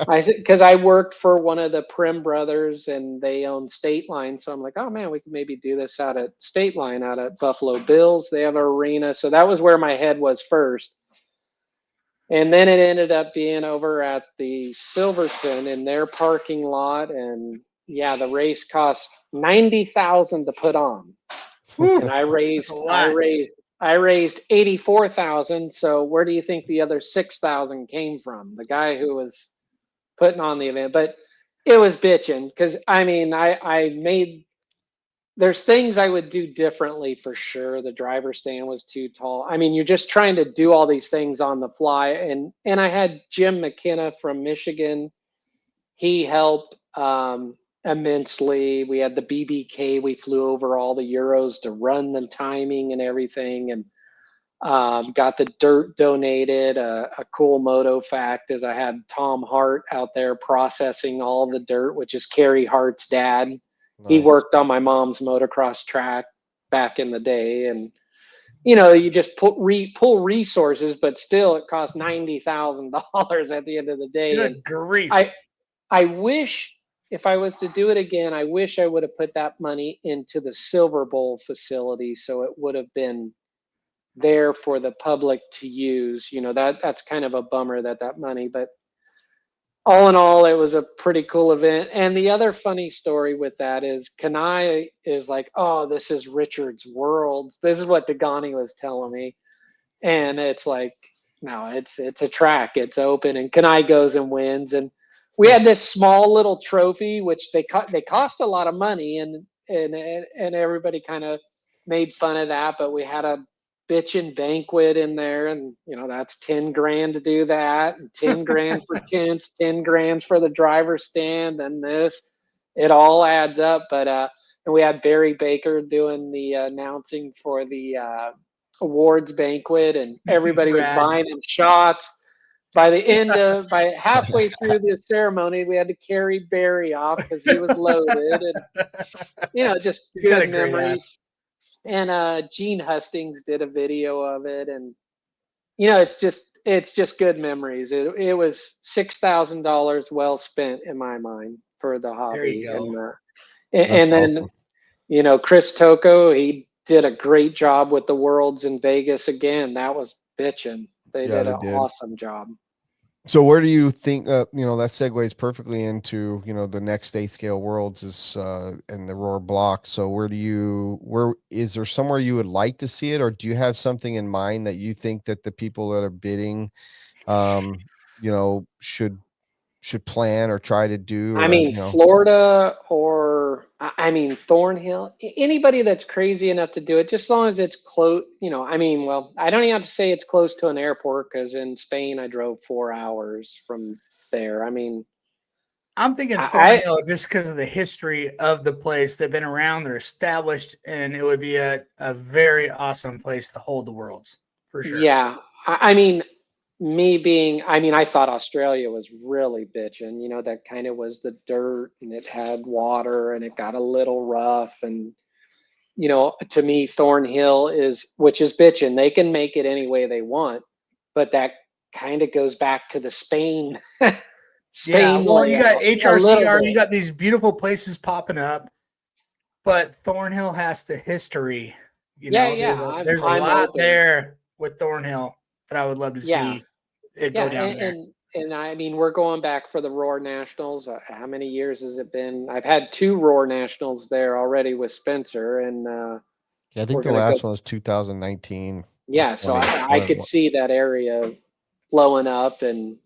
I said, because I worked for one of the Prim brothers and they own State Line. So I'm like, oh man, we could maybe do this out at State Line, out at Buffalo Bills. They have an arena. So that was where my head was first. And then it ended up being over at the Silverton in their parking lot. And yeah, the race cost $90,000 to put on. And I raised 84,000. So where do you think the other 6,000 came from? The guy who was putting on the event. But it was bitching because I mean, there's things I would do differently for sure. The driver stand was too tall. I mean, you're just trying to do all these things on the fly. And I had Jim McKenna from Michigan. He helped immensely. We had the BBK. We flew over all the Euros to run the timing and everything. And got the dirt donated. A cool moto fact is I had Tom Hart out there processing all the dirt, which is Kerry Hart's dad. He Nice. worked on my mom's motocross track back in the day. And, you just pull resources, but still it costs $90,000 at the end of the day. Good And grief. I wish if I was to do it again, I wish I would have put that money into the Silver Bowl facility. So it would have been there for the public to use. That's kind of a bummer that money, but all in all, it was a pretty cool event. And the other funny story with that is Kanai is like, oh, this is Richard's world. This is what Dagani was telling me. And it's like, no, it's a track, it's open, and Kanai goes and wins. And we had this small little trophy, which they cost a lot of money, and everybody kind of made fun of that, but we had a bitchin' banquet in there, and that's 10 grand to do that, and 10 grand for tents, 10 grand for the driver stand, and it all adds up. But and we had Barry Baker doing the announcing for the awards banquet, and everybody was Rad. buying him shots. By halfway through the ceremony, we had to carry Barry off because he was loaded, and just He's got a good great memories. ass. And Gene Hustings did a video of it, and it's just good memories. It was $6,000 well spent in my mind for the hobby. There you go. And awesome. then Chris Tocco, he did a great job with the Worlds in Vegas again. That was bitching. They did an awesome job. So where do you think that segues perfectly into the next state scale worlds is in the Roar block. So where is there somewhere you would like to see it, or do you have something in mind that you think that the people that are bidding should plan or try to do? I mean, Florida or Thornhill, anybody that's crazy enough to do it, just as long as it's close, I don't even have to say it's close to an airport, because in Spain, I drove 4 hours from there. I'm thinking Thornhill just because of the history of the place. They've been around, they're established, and it would be a very awesome place to hold the Worlds, for sure. Yeah. I thought Australia was really bitching, that kind of was the dirt, and it had water, and it got a little rough. And, to me, Thornhill which is bitching. They can make it any way they want, but that kind of goes back to the Spain. Yeah, well, you got HRCR, you got these beautiful places popping up, but Thornhill has the history. There's a lot there with Thornhill that I would love to see it go down there. And we're going back for the Roar Nationals. How many years has it been? I've had 2 Roar Nationals there already with Spencer, and I think the last one was 2019. Yeah, so I could see that area blowing up, and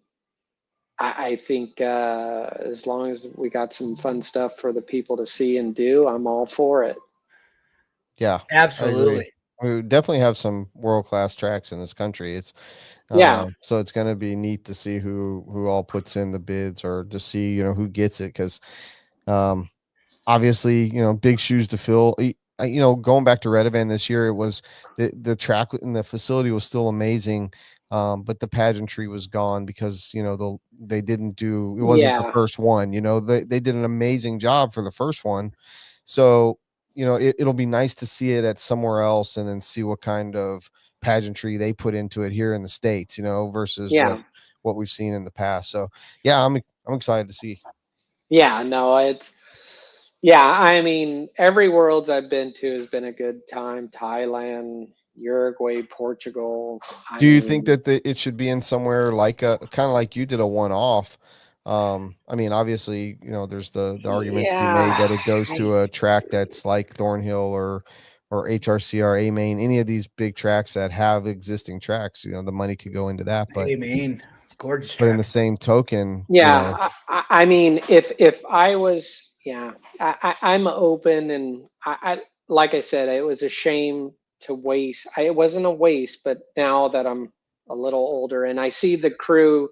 I think as long as we got some fun stuff for the people to see and do, I'm all for it. Yeah, I agree. Absolutely. We definitely have some world-class tracks in this country. It's Yeah. so it's going to be neat to see who all puts in the bids, or to see, you know, who gets it, because obviously, you know, big shoes to fill. You know, going back to Red Event this year, it was the track and the facility was still amazing, but the pageantry was gone because, you know, they didn't do, it wasn't the Yeah. first one. You know, they did an amazing job for the first one, so, you know, it'll be nice to see it at somewhere else, and then see what kind of pageantry they put into it here in the States, you know, versus Yeah. what we've seen in the past. So yeah, I'm excited to see. Yeah. No, I mean, every Worlds I've been to has been a good time. Thailand, Uruguay, Portugal. Do you think that it should be in somewhere like a kind of like you did, a one-off? I mean, obviously, you know, there's the argument to be made that it goes to a track that's like Thornhill or HRCR, A Main, any of these big tracks that have existing tracks. You know, the money could go into that, but Hey, man, gorgeous but in track. the same token, Yeah, you know, I mean, if I was, yeah, I'm open, and I like I said, it was a shame to waste. It wasn't a waste, but now that I'm a little older and I see the crew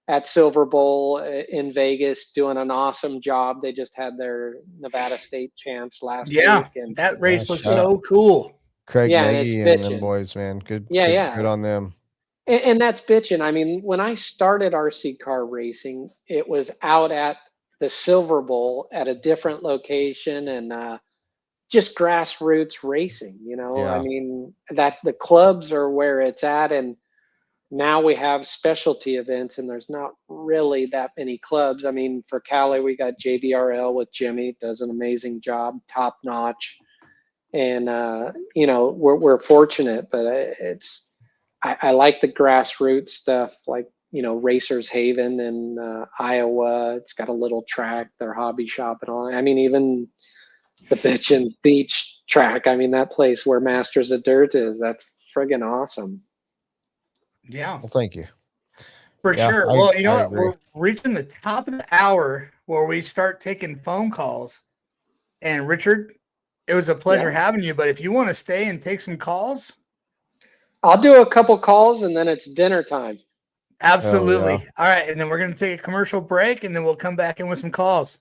at Silver Bowl in Vegas doing an awesome job. They just had their Nevada State champs last Yeah, week, and that race Yeah, looks shout so cool. Craig yeah, and it's Nagy and them bitching. boys, man, good Yeah. on them. And that's bitching. I mean, when I started RC car racing, it was out at the Silver Bowl at a different location, and just grassroots racing. You know, I Yeah, mean, that the clubs are where it's at, and now we have specialty events, and there's not really that many clubs. I mean, for Cali, we got JBRL with Jimmy, does an amazing job, top notch, and you know, we're fortunate, but I like the grassroots stuff, like, you know, Racers Haven in Iowa. It's got a little track, their hobby shop and all. I mean, even the Bitchin' Beach track. I mean, that place where Masters of Dirt is, that's friggin' awesome. Yeah, well, thank you. for Yeah, sure. Well, you know I what? agree. We're reaching the top of the hour where we start taking phone calls. And Richard, it was a pleasure having you. But if you want to stay and take some calls, I'll do a couple calls and then it's dinner time. absolutely. yeah. All right. And then we're going to take a commercial break, and then we'll come back in with some calls.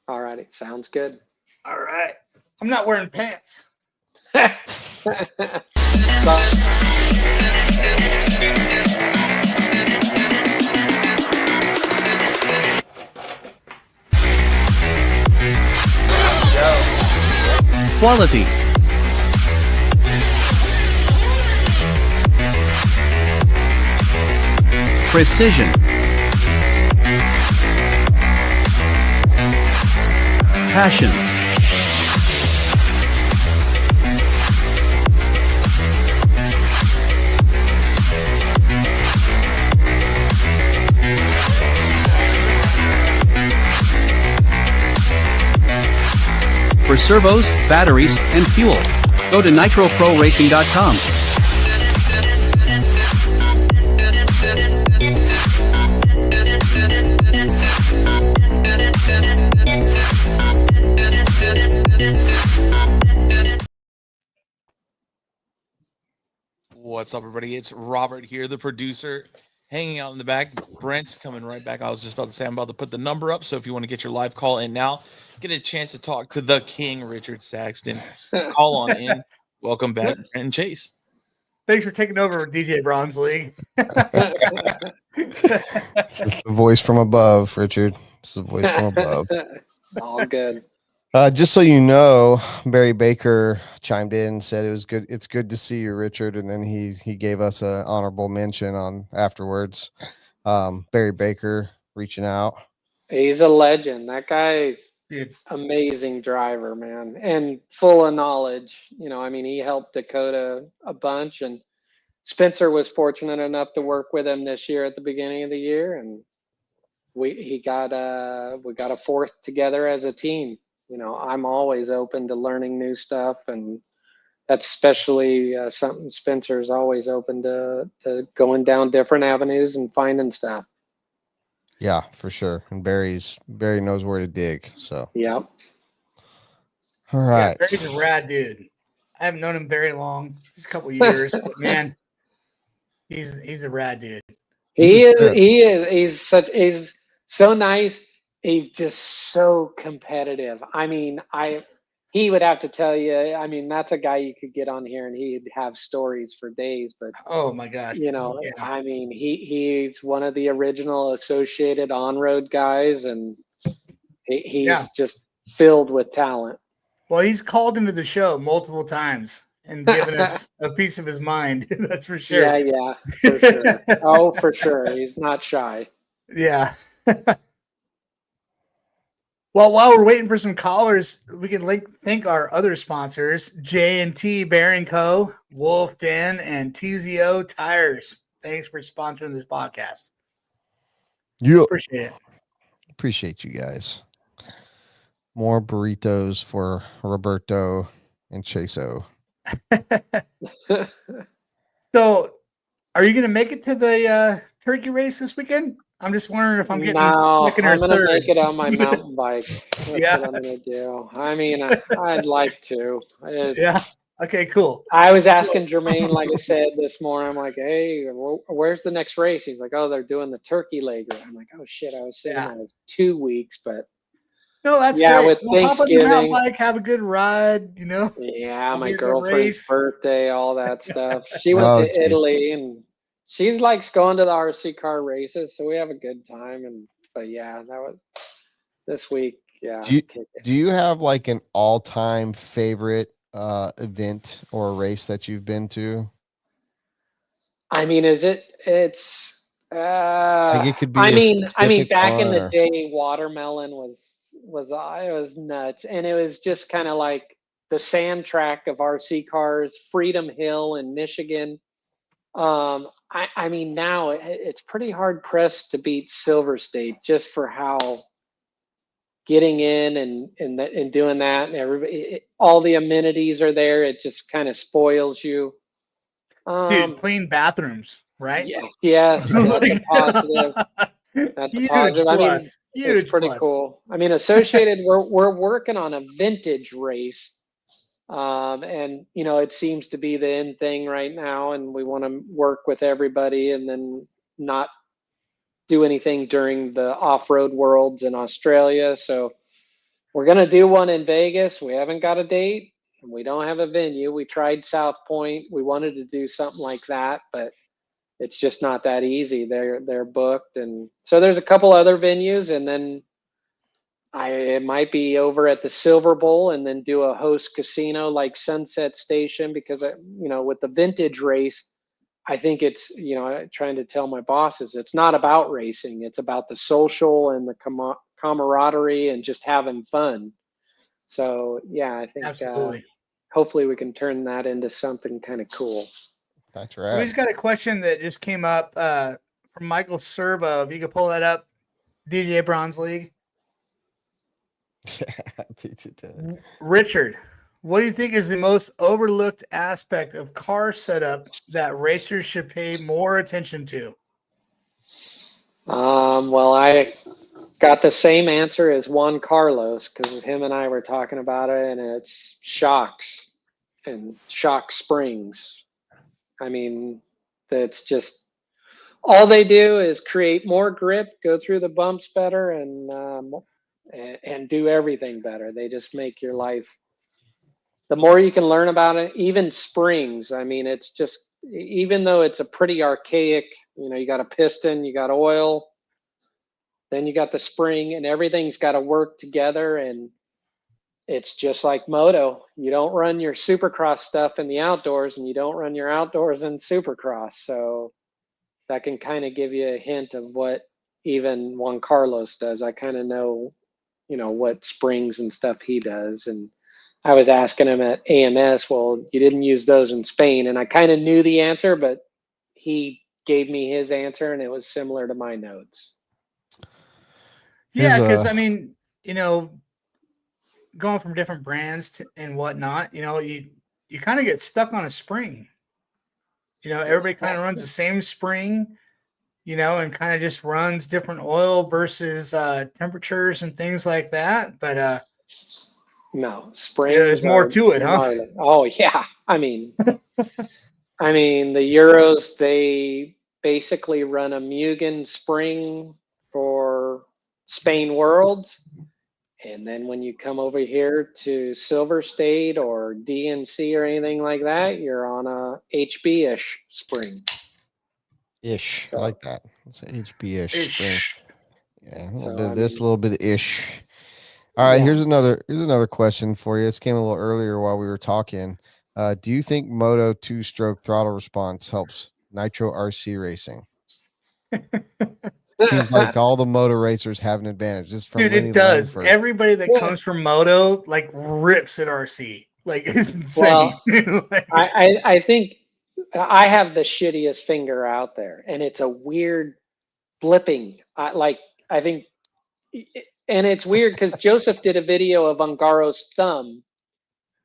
All righty. Sounds good. All right. I'm not wearing pants. Quality. Precision. Passion. For servos, batteries, and fuel, go to nitroproracing.com. What's up, everybody? It's Robert here, the producer, hanging out in the back. Brent's coming right back. I was just about to say I'm about to put the number up, so if you want to get your live call in now, get a chance to talk to the King, Richard Saxton. Call on in. Welcome back, Brent and Chase. Thanks for taking over DJ Bronze League. This is the voice from above, Richard. This is the voice from above. All good. Just so you know, Barry Baker chimed in and said it was good. It's good to see you, Richard. And then he gave us an honorable mention on afterwards. Barry Baker reaching out. He's a legend. That guy, Dude. amazing driver, man, and full of knowledge. You know, I mean, he helped Dakota a bunch, and Spencer was fortunate enough to work with him this year at the beginning of the year, and we got a fourth together as a team. You know, I'm always open to learning new stuff, and that's especially something Spencer's always open to going down different avenues and finding stuff. Yeah, for sure. And Barry knows where to dig. So Yep. all Yeah, right. Barry's a rad dude. I haven't known him very long, just a couple years, but man, he's a rad dude. He He's a is. trip. He's so nice. He's just so competitive. I mean, he would have to tell you. I mean, that's a guy you could get on here and he'd have stories for days. But Oh my gosh. Yeah. I mean, he's one of the original associated on-road guys, and he's just filled with talent. Well, he's called into the show multiple times and given us a piece of his mind. That's for sure. Yeah, for sure. Oh, for sure. He's not shy. Yeah. Well, while we're waiting for some callers, we can thank our other sponsors, J&T Bear & Co., Wolf Den, and TZO Tires. Thanks for sponsoring this podcast. You Appreciate it. appreciate you guys. More burritos for Roberto and Chaso. So, are you going to make it to the turkey race this weekend? I'm just wondering if I'm getting second or I'm gonna third. make it on my mountain bike. That's Yeah. what I'm gonna do. I mean, I'd like to. Yeah. Okay, cool. I was asking Jermaine, like I said this morning, I'm like, hey, where's the next race? He's like, oh, they're doing the turkey leg. I'm like, oh shit, I was saying that was 2 weeks, but no, that's yeah, great. with Well, hop on your mountain Thanksgiving. bike, have a good ride, Yeah, I'll my be at the girlfriend's race. birthday, all that stuff. She went Oh, to geez. Italy, and she likes going to the RC car races, so we have a good time. But yeah, that was this week. Yeah. Do you have like an all-time favorite event or race that you've been to? I mean, it's Like it could be I a mean, specific back in one the or day, watermelon was it was nuts, and it was just kind of like the sand track of RC cars, Freedom Hill in Michigan. I mean, now it's pretty hard pressed to beat Silver State just for how getting in and doing that, and everybody, all the amenities are there. It just kind of spoils you. Dude, clean bathrooms, right? Yeah, yes, that's a positive. That's a Huge positive. I mean, plus. Huge it's pretty plus. cool. I mean, Associated, we're working on a vintage race, and it seems to be the in thing right now, and we want to work with everybody, and then not do anything during the off-road worlds in Australia. So we're gonna do one in Vegas. We haven't got a date, and we don't have a venue. We tried South Point. We wanted to do something like that, but it's just not that easy. They're booked, and so there's a couple other venues, and then it might be over at the Silver Bowl, and then do a host casino like Sunset Station, because with the vintage race, I think it's trying to tell my bosses it's not about racing. It's about the social and the camaraderie and just having fun. So yeah, I think Absolutely. hopefully we can turn that into something kind of cool. that's We right. just got a question that just came up from Michael Servo. If you could pull that up, DJ Bronze League. Richard, what do you think is the most overlooked aspect of car setup that racers should pay more attention to? Well, I got the same answer as Juan Carlos, because him and I were talking about it, and it's shocks and shock springs. I mean, that's just all they do is create more grip, go through the bumps better, and do everything better. They just make your life. The more you can learn about it, even springs. I mean, it's just, even though it's a pretty archaic, you got a piston, you got oil, then you got the spring, and everything's got to work together. And it's just like moto. You don't run your supercross stuff in the outdoors, and you don't run your outdoors in supercross. So that can kind of give you a hint of what even Juan Carlos does. I kind of know, what springs and stuff he does. And I was asking him at AMS, well, you didn't use those in Spain. And I kind of knew the answer, but he gave me his answer, and it was similar to my notes. Yeah, because I mean, going from different brands and whatnot, you kind of get stuck on a spring. Everybody kind of runs the same spring. and kind of just runs different oil versus temperatures and things like that. But No, springs. there's more are to it, huh? gnarly. Oh yeah, I mean, the Euros, they basically run a Mugen spring for Spain Worlds, and then when you come over here to Silver State or DNC or anything like that, you're on a HB-ish spring. Ish. I like that. It's a HB-ish. Ish. Yeah, a little So, bit of I this, a mean- little bit of ish. All right, Yeah. here's another question for you. This came a little earlier while we were talking. Do you think Moto 2-stroke throttle response helps Nitro RC racing? Seems like all the Moto racers have an advantage. This is from Dude, Lenny it does. Langford. Everybody that Yeah. comes from Moto like rips at RC. Like it's insane. Well, Like, I think I have the shittiest finger out there, and it's a weird blipping. I think, and it's weird because Joseph did a video of Ungaro's thumb,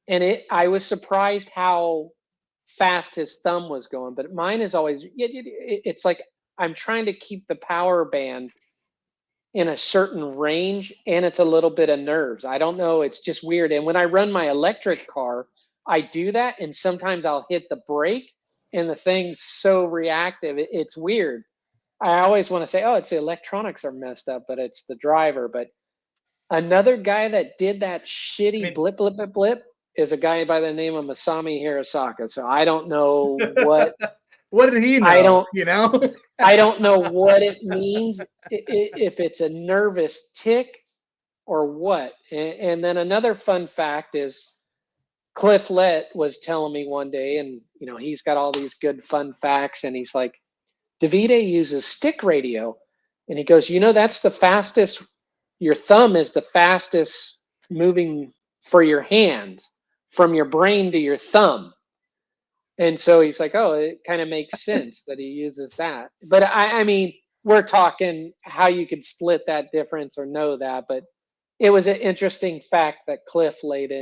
and I was surprised how fast his thumb was going. But mine is always it's like I'm trying to keep the power band in a certain range, and it's a little bit of nerves. I don't know. It's just weird. And when I run my electric car, I do that, and sometimes I'll hit the brake, and the thing's so reactive. It's weird. I always want to say, oh, it's the electronics are messed up, but it's the driver. But another guy that did that shitty blip is a guy by the name of Masami Hirasaka. So I don't know what. what did he know? I don't. know. I don't know what it means, if it's a nervous tick or what. And then another fun fact is Cliff Lett was telling me one day, and he's got all these good fun facts, and he's like, Davide uses stick radio, and he goes, that's the fastest. Your thumb is the fastest moving for your hands from your brain to your thumb. And so he's like, oh, it kind of makes sense that he uses that. But I mean, we're talking how you could split that difference or know that. But it was an interesting fact that Cliff laid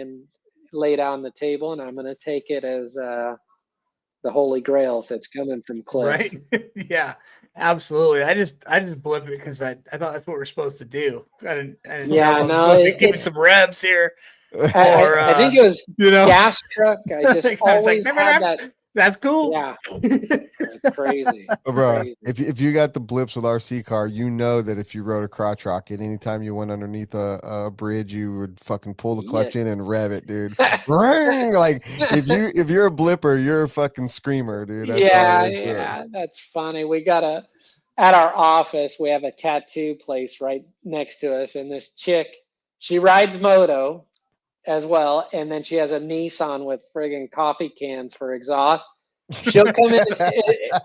out on the table, and I'm going to take it as the Holy Grail if it's coming from Cliff. Right? Yeah, absolutely. I just blip it because I thought that's what we're supposed to do. I didn't Yeah, know I was no, supposed to give it some revs here. I think it was gas truck. I just I was always like, had that. That's cool. Yeah, it's crazy. Oh, bro, Crazy. if you got the blips with RC car, you know that if you rode a crotch rocket, anytime you went underneath a bridge, you would fucking pull the clutch in and rev it, dude. Ring! Like if you're a blipper, you're a fucking screamer, dude. That's Yeah, that's funny. We got at our office, we have a tattoo place right next to us, and this chick, she rides moto as well, and then she has a Nissan with friggin' coffee cans for exhaust. She'll come in.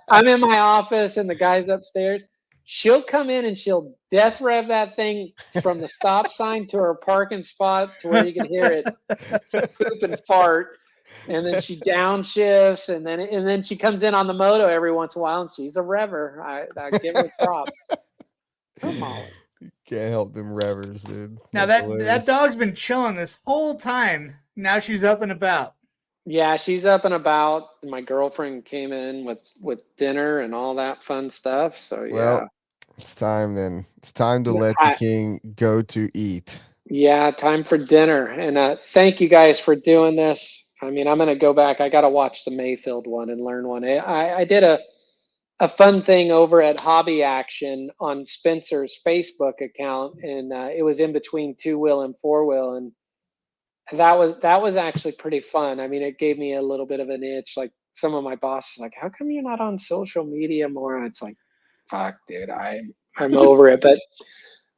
I'm in my office, and the guy's upstairs. She'll come in and she'll death rev that thing from the stop sign to her parking spot to where you can hear it poop and fart. And then she downshifts, and then she comes in on the moto every once in a while, and she's a rever. I give her props. Come on. Can't help them revers, dude. Now That's that hilarious. dog's been chilling this whole time. Now she's up and about. Yeah, she's up and about. My girlfriend came in with dinner and all that fun stuff. So yeah. Well, it's time then. It's time to let the king go to eat. Yeah, time for dinner. And thank you guys for doing this. I mean, I'm going to go back. I got to watch the Mayfield one and learn one. I did a fun thing over at Hobby Action on Spencer's Facebook account, and it was in between 2-wheel and 4-wheel, and that was actually pretty fun. I mean, it gave me a little bit of an itch. Like some of my bosses, like, how come you're not on social media more? And it's like, fuck, dude, I'm over it. But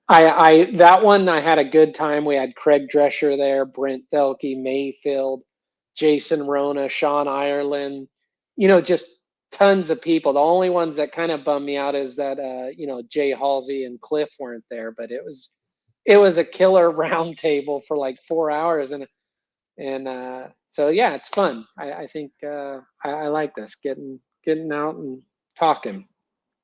I that one I had a good time. We had Craig Drescher there, Brent Delkey, Mayfield, Jason Rona, Sean Ireland, just tons of people. The only ones that kind of bummed me out is that Jay Halsey and Cliff weren't there, but it was a killer round table for like 4 hours, and so yeah, it's fun. I think I like this, getting out and talking.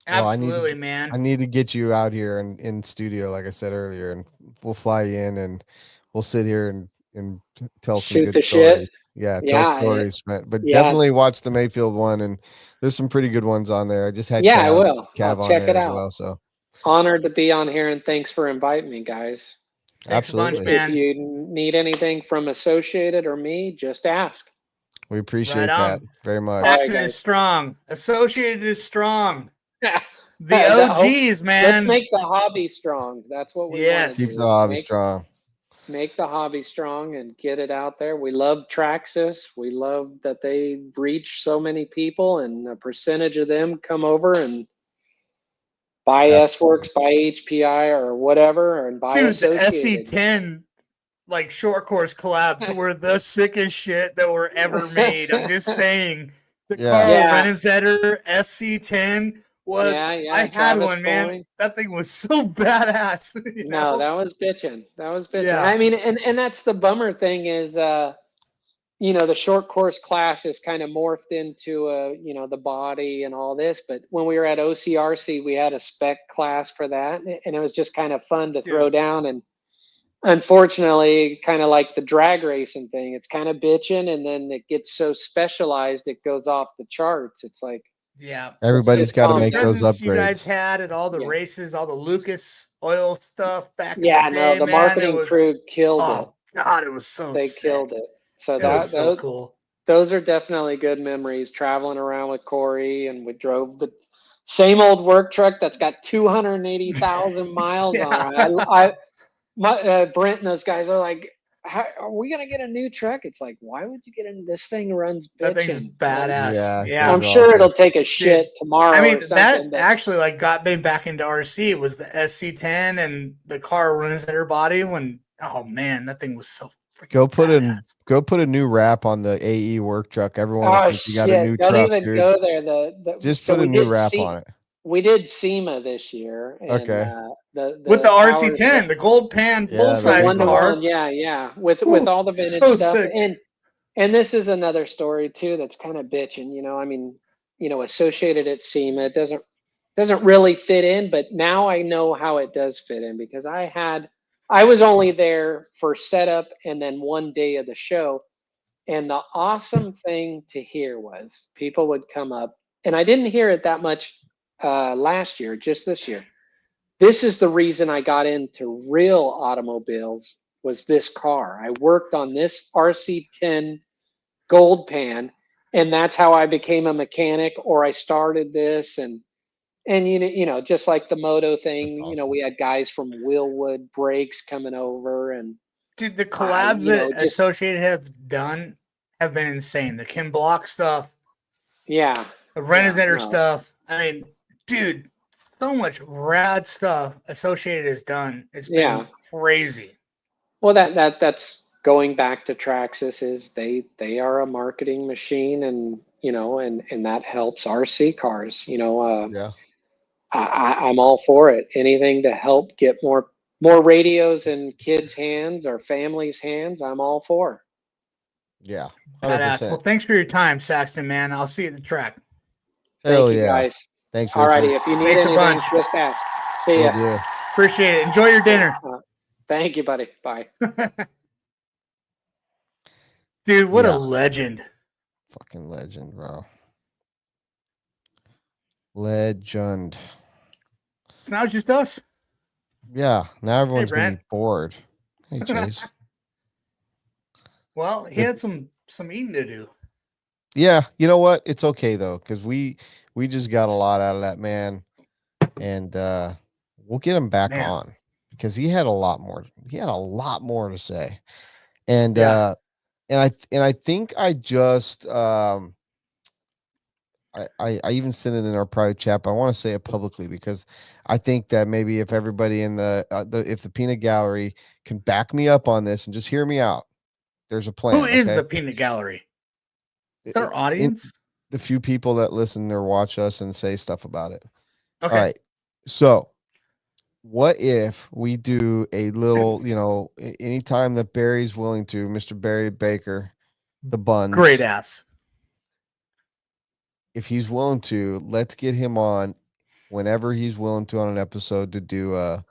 Absolutely, man. I need to get you out here in studio, like I said earlier, and we'll fly you in and we'll sit here and tell some Shoot good the stories. shit. Yeah, tell Yeah, stories, man. But yeah, definitely watch the Mayfield one, and there's some pretty good ones on there. I just had yeah. I will. Cav I'll on check there it as out. well. So Honored to be on here, and thanks for inviting me, guys. Thanks a bunch, absolutely, If man. you need anything from Associated or me, just ask. we Right appreciate that on. very much. All right, Saxton is guys. strong. Associated is strong. The That hope- OGs, Let's man. make the hobby strong. That's what we want Yes. to Keep do. the hobby strong. Make the hobby strong and get it out there. We love Traxxas. We love that they reach so many people, and a percentage of them come over and buy S-Works, buy HPI or whatever, and buy Dude, the Associated. SC10 like short course collabs were the sickest shit that were ever made. I'm just saying. The Yeah. Carl Yeah. Rennesetter SC10 was Yeah, yeah, I had Travis one, man. Coyne. That thing was so badass. you No, know? that was bitching. That was bitching. Yeah. I mean, and that's the bummer thing is, the short course class is kind of morphed into, the body and all this. But when we were at OCRC, we had a spec class for that, and it was just kind of fun to throw down. And unfortunately, kind of like the drag racing thing, it's kind of bitching, and then it gets so specialized, it goes off the charts. It's like, Yeah. Everybody's just got to calm make down. those Presents you guys upgrades. had at all the Yeah. races, all the Lucas oil stuff back in yeah, the day, no, the man, it marketing was, crew killed it. oh god, it was so They sick. killed it. So It was so cool. those are definitely good memories. Traveling around with Corey, and we drove the same old work truck that's got 280,000 miles on it. Brent and those guys are like, are we gonna get a new truck? It's like, why would you get in? This thing runs That thing's bitching. badass. Yeah, Yeah. I'm it's sure awesome. it'll take a shit tomorrow. I mean, or something, that but actually like got me back into RC was the SC10 and the car runs at her body when, oh man, that thing was so freaking Go put a new wrap on the AE work truck. Everyone will oh think you got a new shit! Don't truck, even dude. go there. Just So put a we new did wrap on it. We did SEMA this year. And, Okay. with the towers- RC10, the gold pan Yeah, full the size big one. car. 1-to-1, yeah, with Ooh, all the vintage so stuff. sick. And this is another story too that's kind of bitching. I mean, associated at SEMA, it doesn't really fit in, but now I know how it does fit in because I was only there for setup and then one day of the show. And the awesome thing to hear was people would come up, and I didn't hear it that much last year, just this year. This is the reason I got into real automobiles was this car. I worked on this RC10 gold pan, and that's how I became a mechanic, or I started this. And just like the moto thing, That's awesome. we had guys from Willwood Brakes coming over, and Dude, the collabs that just Associated have done have been insane. The Kim Block stuff, yeah, the Rennesetter no. stuff. I mean, dude, so much rad stuff Associated has done. It's been Yeah. crazy. Well, that's going back to Traxxas is they are a marketing machine, and and that helps RC cars. Yeah. I'm all for it. Anything to help get more radios in kids' hands or families' hands, I'm all for. Yeah. Badass. 100%. Well, thanks for your time, Saxton, man. I'll see you at the track. Hell Thank you, yeah. guys. Thanks, Richard. Alrighty, if you need Thanks a anything, bunch. just ask. See Will ya. do. Appreciate it. Enjoy your dinner. Thank you, buddy. Bye. Dude, what Yeah. a legend. Fucking legend, bro. Legend. Now it's just us. Yeah. Now everyone's gonna Brent. be bored. Hey, Chase. Well, he had some eating to do. Yeah, you know what? It's okay though, because we just got a lot out of that man, and we'll get him back Man. on because he had a lot more. He had a lot more to say, and Yeah. I think I just I even sent it in our private chat. But I want to say it publicly because I think that maybe if everybody in if the peanut gallery can back me up on this and just hear me out, there's a plan. Who is okay? the peanut gallery? Is our audience? The few people that listen or watch us and say stuff about it. Okay. All right. So, what if we do a little, anytime that Barry's willing to, Mr. Barry Baker, the buns. Great ass. If he's willing to, let's get him on whenever he's willing to on an episode to do a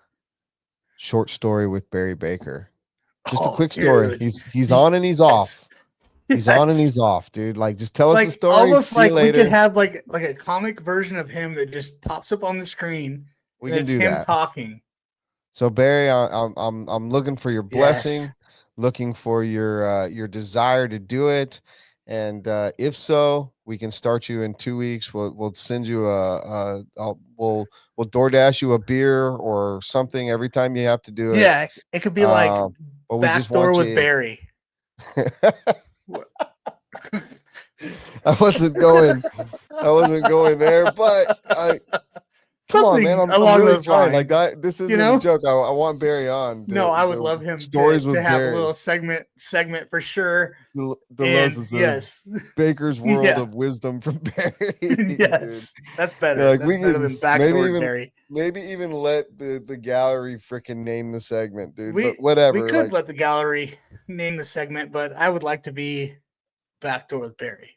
short story with Barry Baker. Just a quick story. Dude. He's on and he's off. He's on and Yes. he's off, dude. Like, just tell us Like the story. almost See like you we later. could have like a comic version of him that just pops up on the screen. We and can it's do him that. talking. So Barry, I'm looking for your blessing, Yes. looking for your desire to do it, and if so, we can start you in 2 weeks. We'll send you we'll DoorDash you a beer or something every time you have to do it. Yeah, it could be like But we just Backdoor want with you. Barry. I wasn't going there, but come on, man. Something I'm along really those trying. Like lines, this isn't you know? a joke. I want Barry on. No, I would love him stories to with have Barry. a little segment for sure. The And Losi says, yes, Baker's World Yeah. of Wisdom from Barry. yes, that's better. Yeah, like, That's we better can than Backdoor with even Barry. maybe even let the gallery freaking name the segment, dude. We But whatever. We could like, let the gallery name the segment, but I would like to be Backdoor with Barry.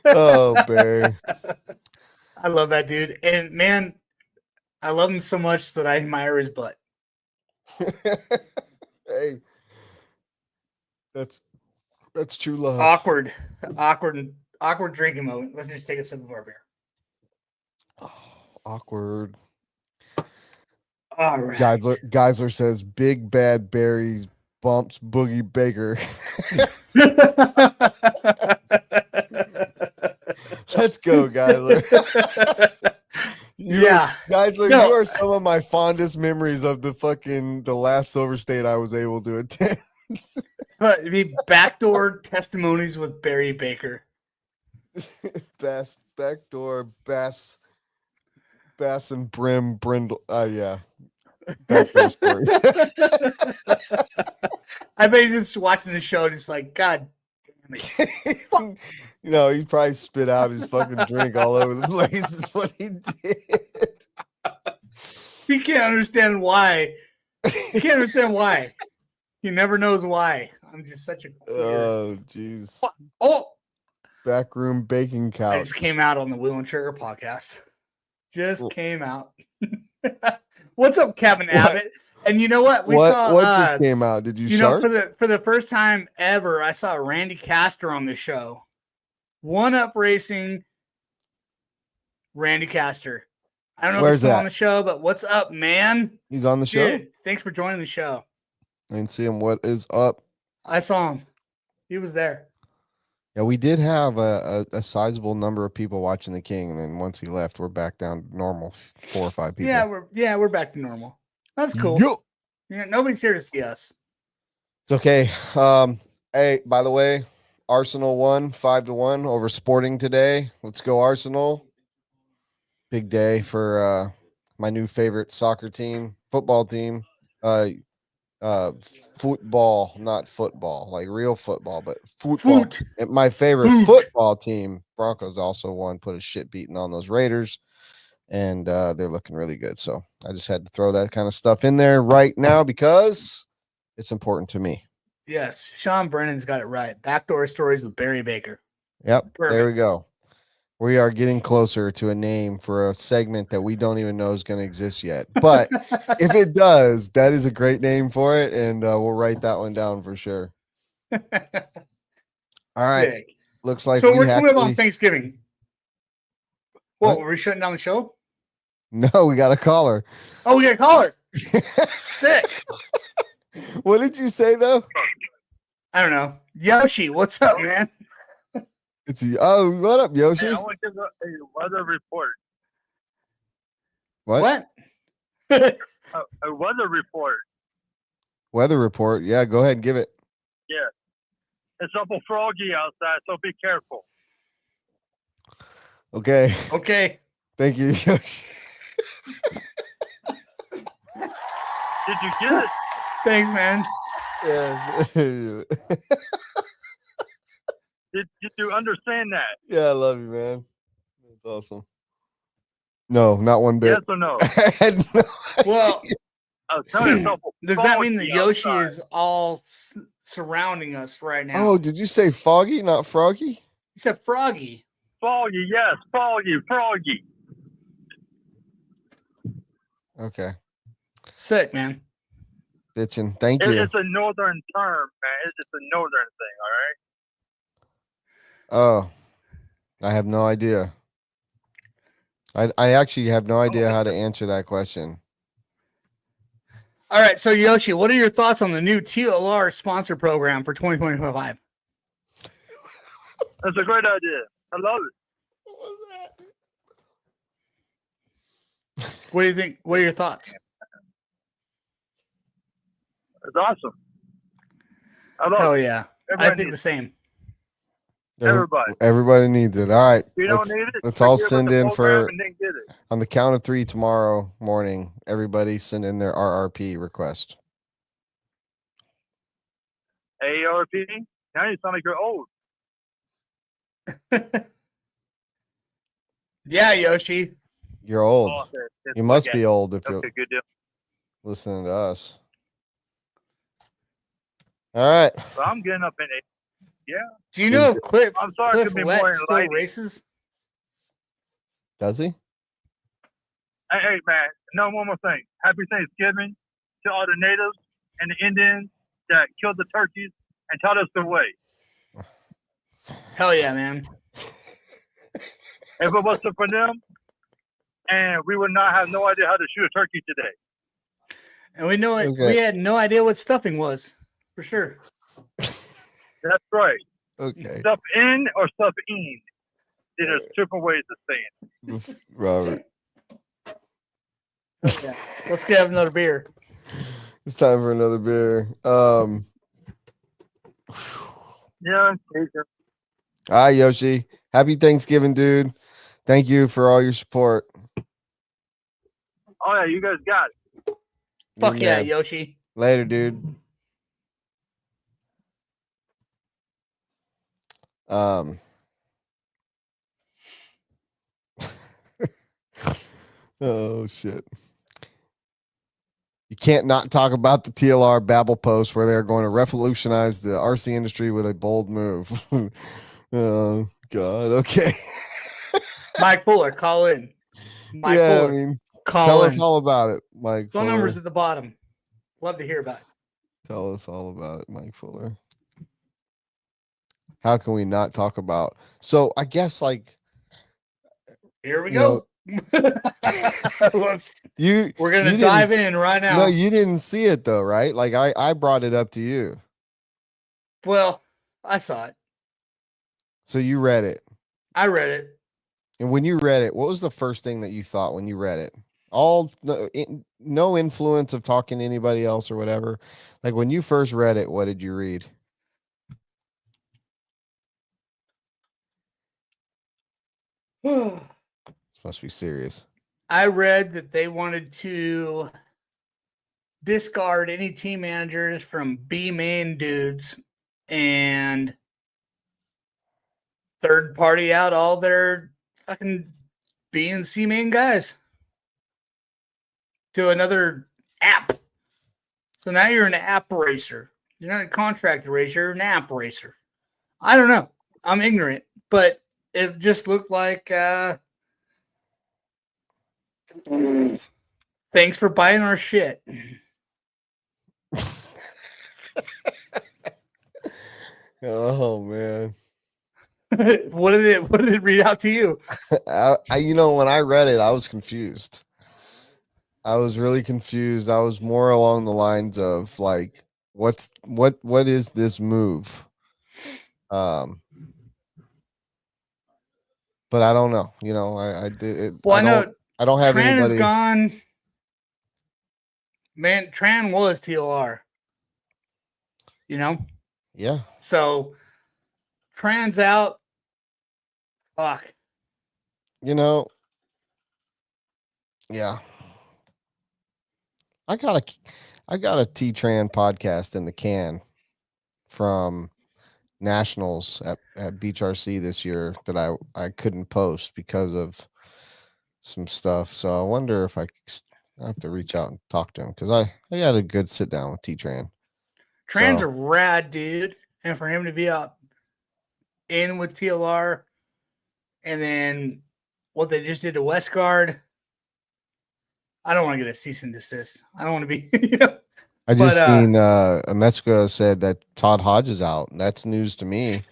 oh, Barry. I love that dude, and man, I love him so much that I admire his butt. Hey, that's true love. Awkward drinking moment. Let's just take a sip of our beer. Oh, awkward. All right. Geisler says Big Bad Barry bumps Boogie Baker. Let's go, Geisler. Geisler, No. you are some of my fondest memories of the last Silver State I was able to attend. But it'd be Backdoor Testimonies with Barry Baker. Best backdoor Bass and Brim Brindle. Yeah. Backdoor stories. I bet he's just watching the show and it's like, God damn it. You know, he probably spit out his fucking drink all over the place is what he did. He can't understand why. He can't understand why. He never knows why. I'm just such a queer. Oh, jeez. Oh, Backroom baking couch. I just came out on the Wheel and Sugar podcast. Just came out. What's up, Kevin Abbott? And you know what? What just came out? Did you know, shark? for the first time ever, I saw Randy Castor on the show. One Up Racing, Randy Castor. I don't know if he's still on the show, but what's up, man? He's on the show? Dude, thanks for joining the show. I didn't see him. What is up? I saw him. He was there. Yeah, we did have a sizable number of people watching the King, and then once he left, we're back down to normal 4 or 5 people. Yeah, we're back to normal. That's cool. Yeah, nobody's here to see us. It's okay. Hey, by the way, Arsenal won 5-1 over Sporting today. Let's go, Arsenal. Big day for my new favorite football team. Football, not football, like real football, but football. And my favorite football team, Broncos, also won, put a shit beating on those Raiders, and they're looking really good. So I just had to throw that kind of stuff in there right now because it's important to me. Yes, Sean Brennan's got it right. Backdoor Stories with Barry Baker. Yep, Perfect. There we go. We are getting closer to a name for a segment that we don't even know is going to exist yet. But if it does, that is a great name for it, and we'll write that one down for sure. All right. Sick. Looks like so we're coming up on Thanksgiving. What? Were we shutting down the show? No, we got a caller. Oh, we got a caller. Sick. What did you say, though? I don't know. Yoshi, what's up, man? What up, Yoshi? Hey, I want to give a weather report. What? A weather report. Weather report. Yeah, go ahead and give it. Yeah. It's awful froggy outside, so be careful. Okay. Okay. Thank you, Yoshi. Did you get it? Thanks, man. Yeah. Did you understand that? Yeah, I love you, man. That's awesome. No, not one bit. Yes or no? Well, does that mean that Yoshi outside. is all surrounding us right now? Oh, did you say foggy, not froggy? He said froggy. Foggy, yes, froggy. Okay. Sick, man. Bitchin'. Thank you. It's a northern term, man. It's just a northern thing, all right? Oh, I have no idea. I actually have no idea how to answer that question. All right, so Yoshi, what are your thoughts on the new TLR sponsor program for 2025? That's a great idea. I love it. What was that? What do you think? What are your thoughts? It's awesome. I love Hell it. yeah. Everybody I think the needs same. Everybody needs it. All right. If you don't need it, Let's all forget about send the in program for and then get it. on the count of 3 tomorrow morning. Everybody send in their RRP request. AARP? Now you sound like you're old. Yeah, Yoshi. You're old. Oh, okay. You must Okay. be old if you're Okay, good deal. listening to us. All right. So I'm getting up in it. Yeah. Do you know if Cliff, I'm sorry, it Cliff could be Lett more still enlightening. races? Does he? Hey, man, no, one more thing. Happy Thanksgiving to all the natives and the Indians that killed the turkeys and taught us the way. Hell yeah, man. If it wasn't for them, and we would not have no idea how to shoot a turkey today. And we know it. Okay. We had no idea what stuffing was, for sure. That's right. Okay. Stuff in or stuff in. There's different ways of saying it. Robert. Yeah. Let's get another beer. It's time for another beer. Yeah. All right, Yoshi. Happy Thanksgiving, dude. Thank you for all your support. Oh, yeah, you guys got it. Fuck yeah, man. Yoshi. Later, dude. Oh shit. You can't not talk about the TLR Babel post where they're going to revolutionize the RC industry with a bold move. Oh God. Okay. Mike Fuller, call in. Mike yeah, Fuller, I mean, call tell in. us all about it, Mike. Phone Fuller. numbers at the bottom. Love to hear about it. Tell us all about it, Mike Fuller. How can we not talk about? So I guess like Here we you go. We're gonna dive in right now. No, you didn't see it though, right? Like I brought it up to you. Well, I saw it. So you read it. I read it. And when you read it, what was the first thing that you thought when you read it? No influence of talking to anybody else or whatever. Like when you first read it, what did you read? This must be serious. I read that they wanted to discard any team managers from B main dudes and third party out all their fucking B and C main guys to another app. So now you're an app racer. You're not a contract racer, you're an app racer. I don't know. I'm ignorant, but it just looked like thanks for buying our shit. Oh man. What did it read out to you? When I read it, I was confused. I was really confused. I was more along the lines of like, what is this move? But I don't know. I did it. Well, I know I don't have Tran anybody. is gone. Man, Tran was TLR. Yeah. So Tran's out. Fuck. Yeah. I got a T-Tran podcast in the can from Nationals at Beach RC this year that I couldn't post because of some stuff. So I wonder if I have to reach out and talk to him because I had a good sit down with T-Tran. Tran's a rad dude, and for him to be out in with TLR, and then what they just did to Westguard, I don't want to get a cease and desist. I don't want to be, I just But, seen Metzger said that Todd Hodge is out. That's news to me. I did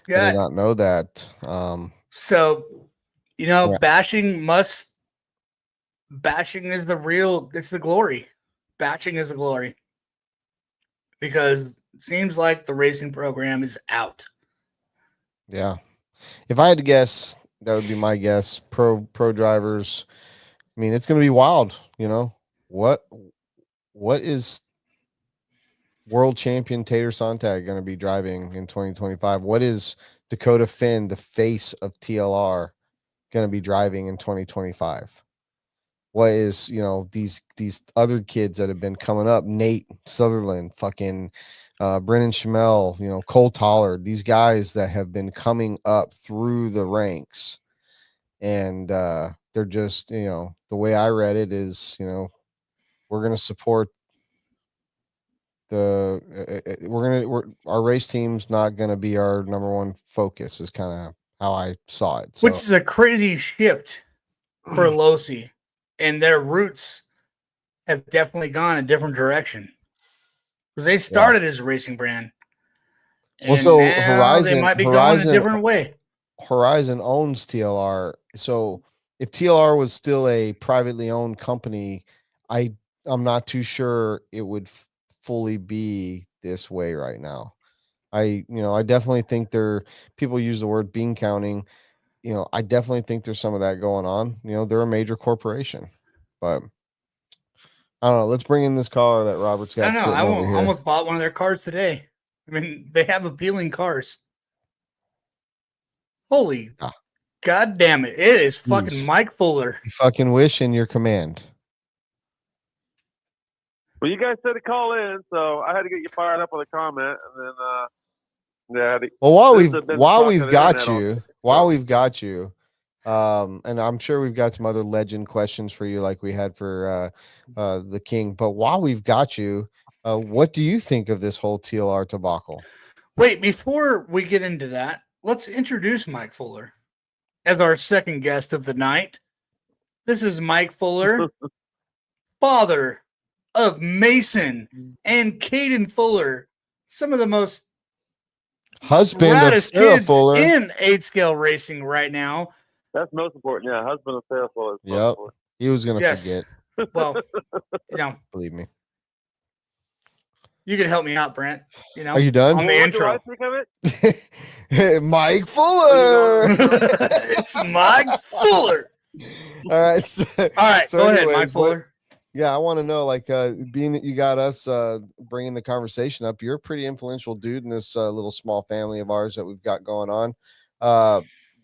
yeah. not know that. So, you know, Yeah. bashing is it's the glory. Bashing is the glory. Because it seems like the racing program is out. Yeah. If I had to guess, that would be my guess. Pro drivers. I mean, it's going to be wild. You know what is world champion Tater Sontag going to be driving in 2025? What is Dakota Phend, the face of TLR, going to be driving in 2025? What is, these other kids that have been coming up, Nate Sutherland, fucking Brennan Schmel, Cole Tollard, these guys that have been coming up through the ranks, and they're just, the way I read it is, we're going to support our race team's not going to be our number one focus, is kind of how I saw it. So, which is a crazy shift for Losi, and their roots have definitely gone a different direction because they started as a racing brand. well, And so now they might be going a different way. Horizon owns TLR. So if TLR was still a privately owned company, I'm not too sure it would fully be this way right now. I definitely think people use the word bean counting. I definitely think there's some of that going on. They're a major corporation, but I don't know. Let's bring in this caller that Robert's got sitting over here. I almost bought one of their cars today. I mean, they have appealing cars. Holy God damn it. It is fucking Jeez. Mike Fuller. You fucking wish in your command. Well, you guys said to call in, so I had to get you fired up with a comment, and then well, while we've got you, and I'm sure we've got some other legend questions for you, like we had for the King. But while we've got you, what do you think of this whole TLR debacle? Wait, before we get into that, let's introduce Mike Fuller as our second guest of the night. This is Mike Fuller, father of Mason and Caden Fuller, some of the most husband of Sarah kids Fuller in 8-scale racing right now. That's most important. Yeah, husband of Sarah Fuller. Yep, he was gonna forget. Well, believe me. You can help me out, Brent. Are you done on the intro? Mike Fuller. It's Mike Fuller. All right. All right. So go anyways, ahead, Mike Fuller. Yeah, I want to know, like, being that you got us bringing the conversation up, you're a pretty influential dude in this little small family of ours that we've got going on.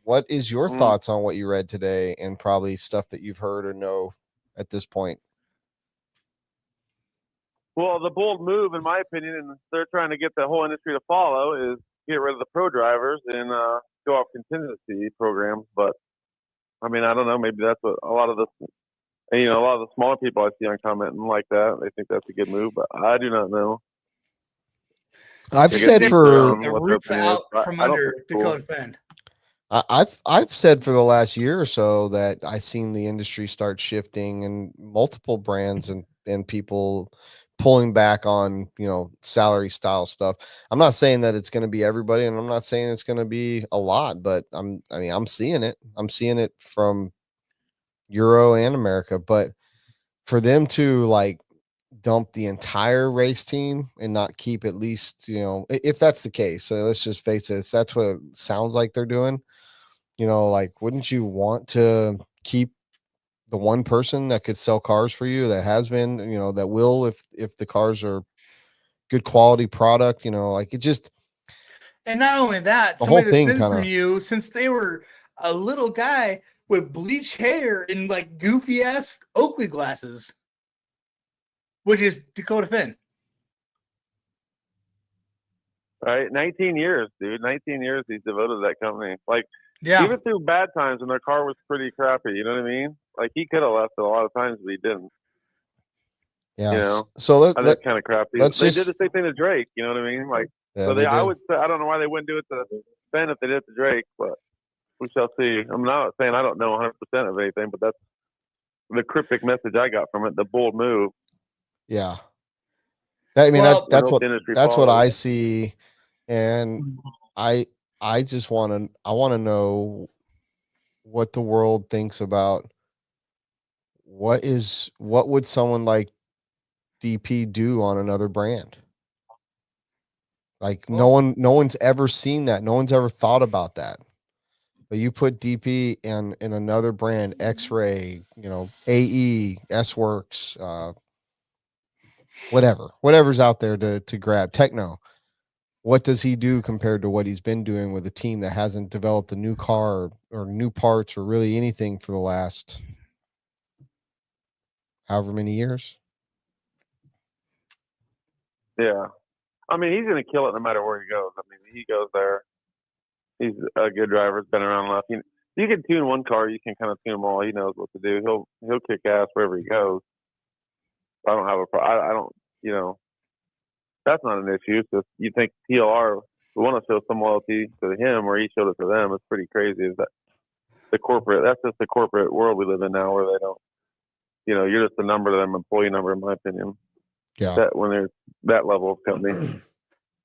What is your thoughts on what you read today, and probably stuff that you've heard or know at this point? Well, the bold move, in my opinion, and they're trying to get the whole industry to follow, is get rid of the pro drivers and go off contingency programs. But I mean, I don't know. Maybe that's what a lot of the smaller people I see on commenting like that. They think that's a good move, but I do not know. I've said for the roof out from under Dakota Phend. I've said for the last year or so that I've seen the industry start shifting, and multiple brands and people pulling back on, salary style stuff. I'm not saying that it's going to be everybody, and I'm not saying it's going to be a lot, but I'm seeing it. I'm seeing it from Euro and America, but for them to like dump the entire race team and not keep at least, if that's the case, so let's just face it, that's what it sounds like they're doing. Like, wouldn't you want to keep the one person that could sell cars for you, that has been, that will, if the cars are good quality product, like it just. And not only that, somebody that's been from you since they were a little guy with bleached hair and like goofy ass Oakley glasses, which is Dakota Phend. Right, 19 years, dude. 19 years he's devoted to that company. Like, even through bad times when their car was pretty crappy, you know what I mean? Like, he could have left it a lot of times, but he didn't. Yeah. So that's kind of crappy. They did the same thing to Drake. You know what I mean? Like, I would say, I don't know why they wouldn't do it to Ben if they did it to Drake, but we shall see. I'm not saying I don't know 100% of anything, but that's the cryptic message I got from it. The bold move. Yeah. I mean, Well, that's hope what the industry I follows. see, and I just want to know what the world thinks about what would someone like DP do on another brand. Like no one's ever seen that. No one's ever thought about that. But you put DP in another brand, X-Ray, AE, S-Works, whatever's out there to grab. Techno. What does he do compared to what he's been doing with a team that hasn't developed a new car or new parts or really anything for the last however many years? Yeah. I mean, he's going to kill it no matter where he goes. I mean, he goes there. He's a good driver. Has been around enough. You can tune one car. You can kind of tune them all. He knows what to do. He'll kick ass wherever he goes. I don't have a problem. I don't, that's not an issue. It's just you think TLR we want to show some loyalty to him where he showed it to them. It's pretty crazy. Is that that's just the corporate world we live in now where they don't, you're just a number to them, employee number, in my opinion. Yeah. That when there's that level of company.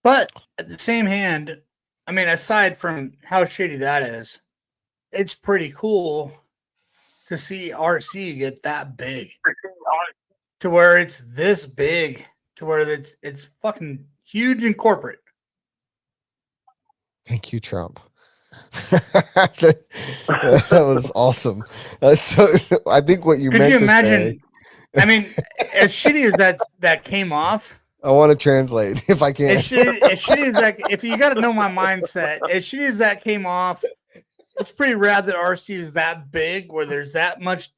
But at the same hand, I mean, aside from how shitty that is, it's pretty cool to see RC get that big. To where it's this big, to where it's fucking huge and corporate. Thank you, Trump. that was awesome. So I think what you Could meant you to imagine? say, I mean, as shitty as that came off. I want to translate if I can. As shitty as that, if you got to know my mindset, as shitty as that came off, it's pretty rad that RC is that big, where there's that much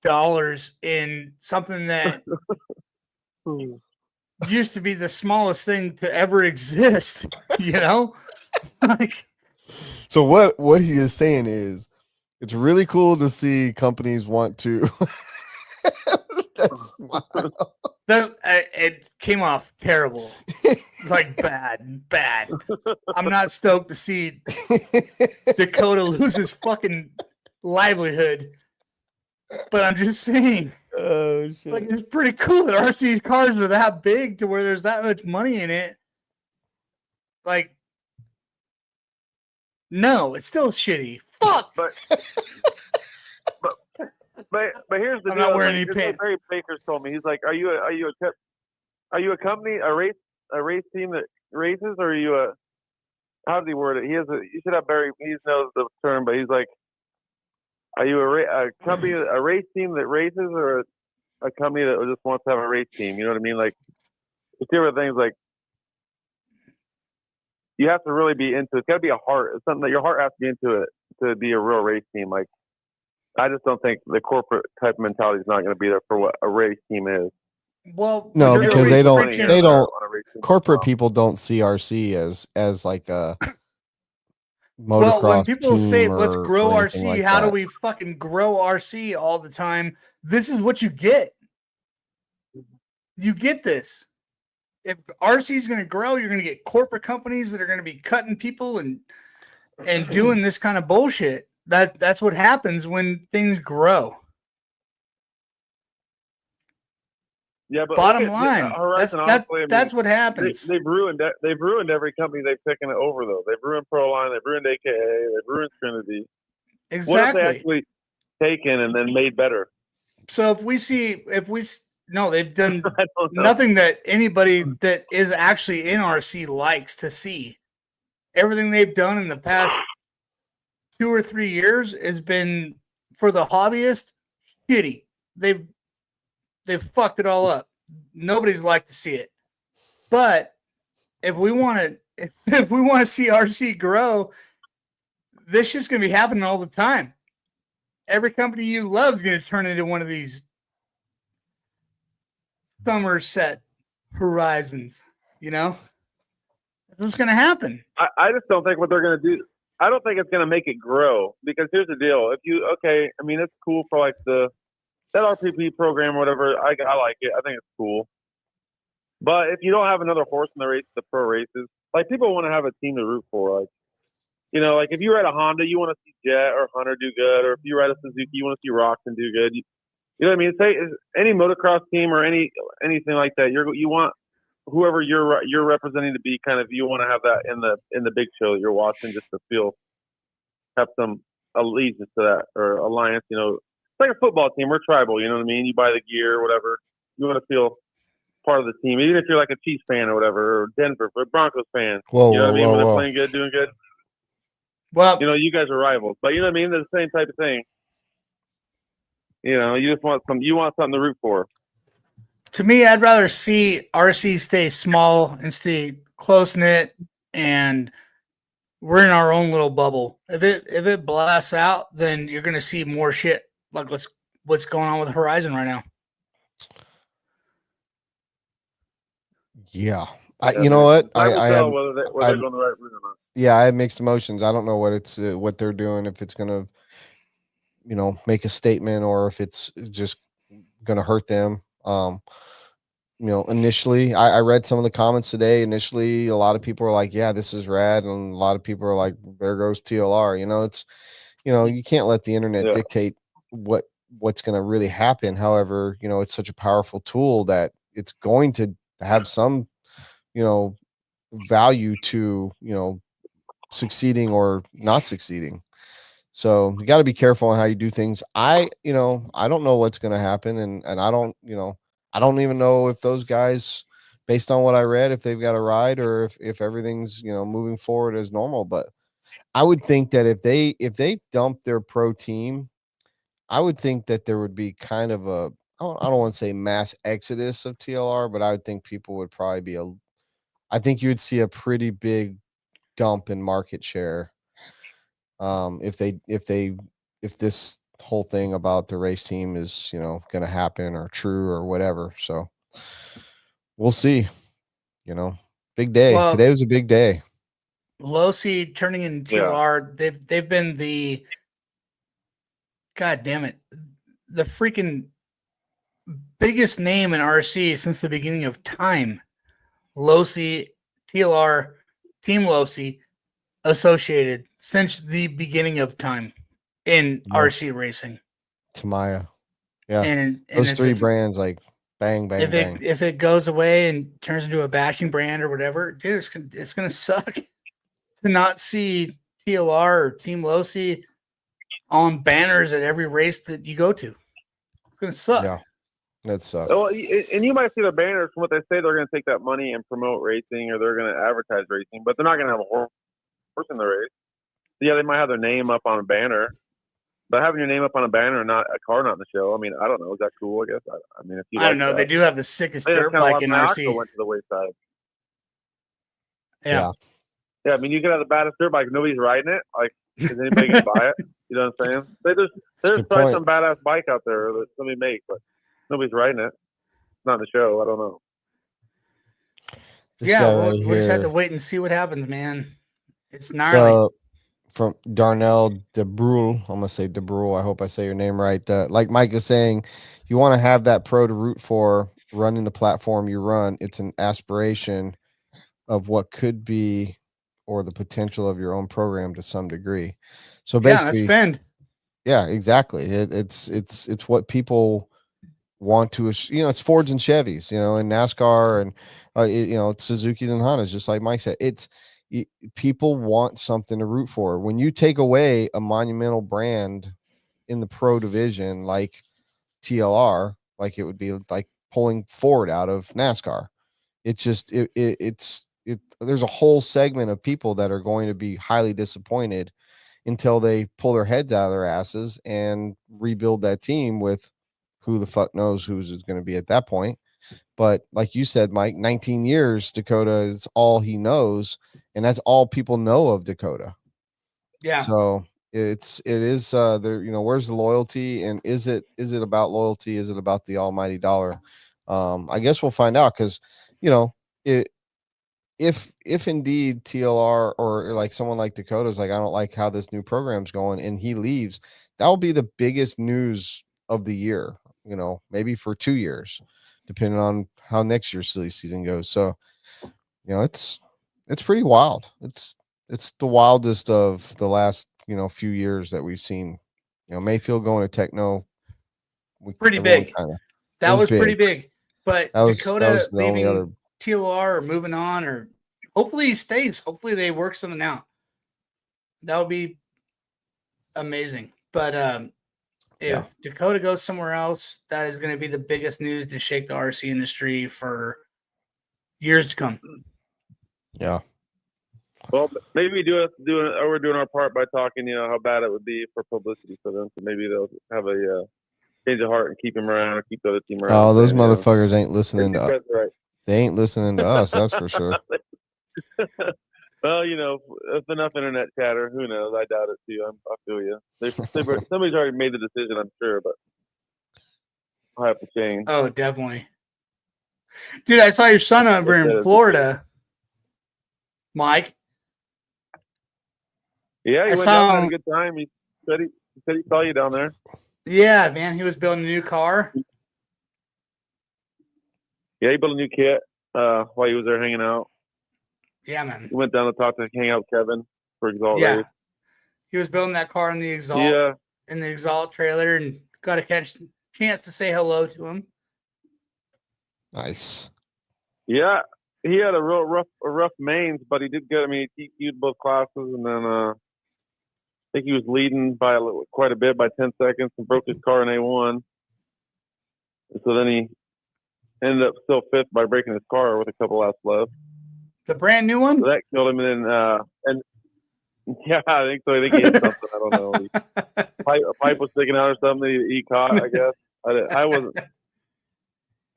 dollars in something that used to be the smallest thing to ever exist. Like. So what he is saying is, it's really cool to see companies want to. It came off terrible, like bad. I'm not stoked to see Dakota lose his fucking livelihood, but I'm just saying, oh shit! Like, it's pretty cool that RC's cars are that big to where there's that much money in it. Like, no, it's still shitty. Fuck. But here's the I'm deal. not wearing any This is what pants. Barry Baker's told me. He's like, are you a company, a race team that races, or are you a? How does he word it? You should have Barry. He knows the term, but he's like, are you a company, a race team that races, or a company that just wants to have a race team? You know what I mean? Like, it's different things. Like, you have to really be into it. It's got to be a heart. It's something that your heart has to be into it to be a real race team. Like, I just don't think the corporate type mentality is not going to be there for what a race team is. Well, no, because they don't. Corporate team. people don't see RC as like a motocross. Well, when people say let's grow or RC, like how that. do we fucking grow RC all the time? This is what you get. You get this. If RC is going to grow, you're going to get corporate companies that are going to be cutting people and doing this kind of bullshit. That's what happens when things grow. Yeah, but bottom line, Horizon, that's what happens. They've ruined every company they've taken it over, though. They've ruined Proline, they've ruined AKA, they've ruined Trinity. Exactly. What have they actually taken and then made better? So they've done nothing that anybody that is actually in RC likes to see. Everything they've done in the past 2 or 3 years has been, for the hobbyist, shitty. They've fucked it all up. Nobody's liked to see it. But if we want to see RC grow, this shit's gonna be happening all the time. Every company you love is gonna turn into one of these Somerset Horizons. That's what's gonna happen. I just don't think what they're gonna do. I don't think it's gonna make it grow, because here's the deal. I mean, it's cool for like that RPP program or whatever. I like it. I think it's cool. But if you don't have another horse in the race, the pro races, like, people want to have a team to root for. Like, like if you ride a Honda, you want to see Jet or Hunter do good, or if you ride a Suzuki, you want to see Roxon do good. You know what I mean? Say any motocross team or anything like that. You want whoever you're representing to be, kind of, you want to have that in the big show that you're watching, just to have some allegiance to that or alliance. You know, it's like a football team. We're tribal. You know what I mean? You buy the gear or whatever. You want to feel part of the team, even if you're like a Chiefs fan or whatever, or Denver or Broncos fan. Whoa, you know whoa, what I mean? whoa, When they're whoa. playing good, doing good. Well, You know, you guys are rivals, but you know what I mean? They're the same type of thing. You know, you just want something to root for. to me, I'd rather see RC stay small and stay close knit, and we're in our own little bubble. If it blasts out, then you're gonna see more shit like what's going on with Horizon right now. Yeah. Yeah, You know what? Time will I tell have, whether they're I'm- going the right route or not. yeah, I have mixed emotions. I don't know what they're doing, if it's going to, you know, make a statement or if it's just going to hurt them. You know, initially, I read some of the comments today. Initially, a lot of people are like, yeah, this is rad. And a lot of people are like, there goes TLR. You know, you can't let the internet Yeah. dictate what's going to really happen. However, you know, it's such a powerful tool that it's going to have some, you know, value to, you know, succeeding or not succeeding. So you got to be careful on how you do things. I don't know what's going to happen. And I don't even know if those guys, based on what I read, if they've got a ride or if everything's, you know, moving forward as normal. But I would think that if they dump their pro team, I would think that there would be kind of I don't want to say mass exodus of TLR, but I would think people would probably be I think you would see a pretty big dump in market share. If this whole thing about the race team is, you know, going to happen or true or whatever. So we'll see, you know, big day. Well, Today was a big day. Losi turning in TLR, they've been the, God damn it, the freaking biggest name in RC since the beginning of time. Losi, TLR, Team Losi, associated since the beginning of time in RC racing. Tamaya. Yeah. And Those it's three just, brands, like bang, bang, bang. if it goes away and turns into a bashing brand or whatever, dude, it's gonna suck to not see TLR or Team Losi on banners at every race that you go to. It's gonna suck. Yeah, that sucks. Well, and you might see the banners from what they say. They're going to take that money and promote racing, or they're going to advertise racing, but they're not going to have a horse in the race. Yeah, they might have their name up on a banner, but having your name up on a banner and not a car not in the show, I mean, I don't know. Is that cool? I guess. I mean, if you I don't know. They do have the sickest dirt bike in RC. Went to the wayside. Yeah. Yeah, I mean, you could have the baddest dirt bike. Nobody's riding it. Like, is anybody going to buy it? You know what I'm saying? There's probably some badass bike out there that somebody makes, but nobody's riding it. It's not in the show. I don't know. This guy right we'll just have to here, wait and see what happens, man. It's gnarly. from Darnell DeBrule. I'm gonna say DeBrule. I hope I say your name right. Like Mike is saying, you want to have that pro to root for running the platform you run. It's an aspiration of what could be or the potential of your own program to some degree. So basically, that's Phend. Yeah, exactly. It's what people want to, you know, it's Fords and Chevys, you know, and NASCAR and you know, Suzuki's and Hondas, just like Mike said. People want something to root for. When you take away a monumental brand in the pro division like TLR, like it would be like pulling Ford out of NASCAR. It's just there's a whole segment of people that are going to be highly disappointed until they pull their heads out of their asses and rebuild that team with who the fuck knows who's going to be at that point. But like you said, Mike, 19 years, Dakota is all he knows. And that's all people know of Dakota. Yeah. So it is there, you know, where's the loyalty, and is it about loyalty? Is it about the almighty dollar? I guess we'll find out, because, you know, if indeed TLR or like someone like Dakota's like, I don't like how this new program's going, and he leaves, that will be the biggest news of the year, you know, maybe for 2 years, depending on how next year's silly season goes. So, you know, it's pretty wild. It's the wildest of the last, you know, few years that we've seen. You know, Mayfield going to Techno, pretty big. That was pretty big. But that was Dakota the only other TLR or moving on, or hopefully he stays. Hopefully they work something out. That would be amazing. But if Dakota goes somewhere else, that is going to be the biggest news to shake the RC industry for years to come. Yeah. Well, maybe we're doing our part by talking, how bad it would be for publicity for them. So maybe they'll have a change of heart and keep him around or keep the other team around. Oh, those motherfuckers ain't listening to us. Right. They ain't listening to us, that's for sure. Well, if enough internet chatter, who knows? I doubt it too. I feel you. Somebody's already made the decision, I'm sure, but I'll have to change. Oh, definitely. Dude, I saw your son over in Florida, Mike. Yeah, he went down, had a good time. He said he saw you down there. Yeah, man. He was building a new car. Yeah, he built a new kit while he was there hanging out. Yeah, man. He went down to hang out with Kevin for Exalt Yeah. Race. He was building that car in the Exalt, in the Exalt trailer, and got a chance to say hello to him. Nice. Yeah, he had a rough mains, but he did good. I mean, he TQ'd both classes, and then I think he was leading by quite a bit, by 10 seconds, and broke his car in A1. And so then he ended up still fifth by breaking his car with a couple laps left. The brand new one? So that killed him, and then yeah, I think so. I think he hit something. I don't know. A pipe was sticking out or something. He caught, I guess. I wasn't.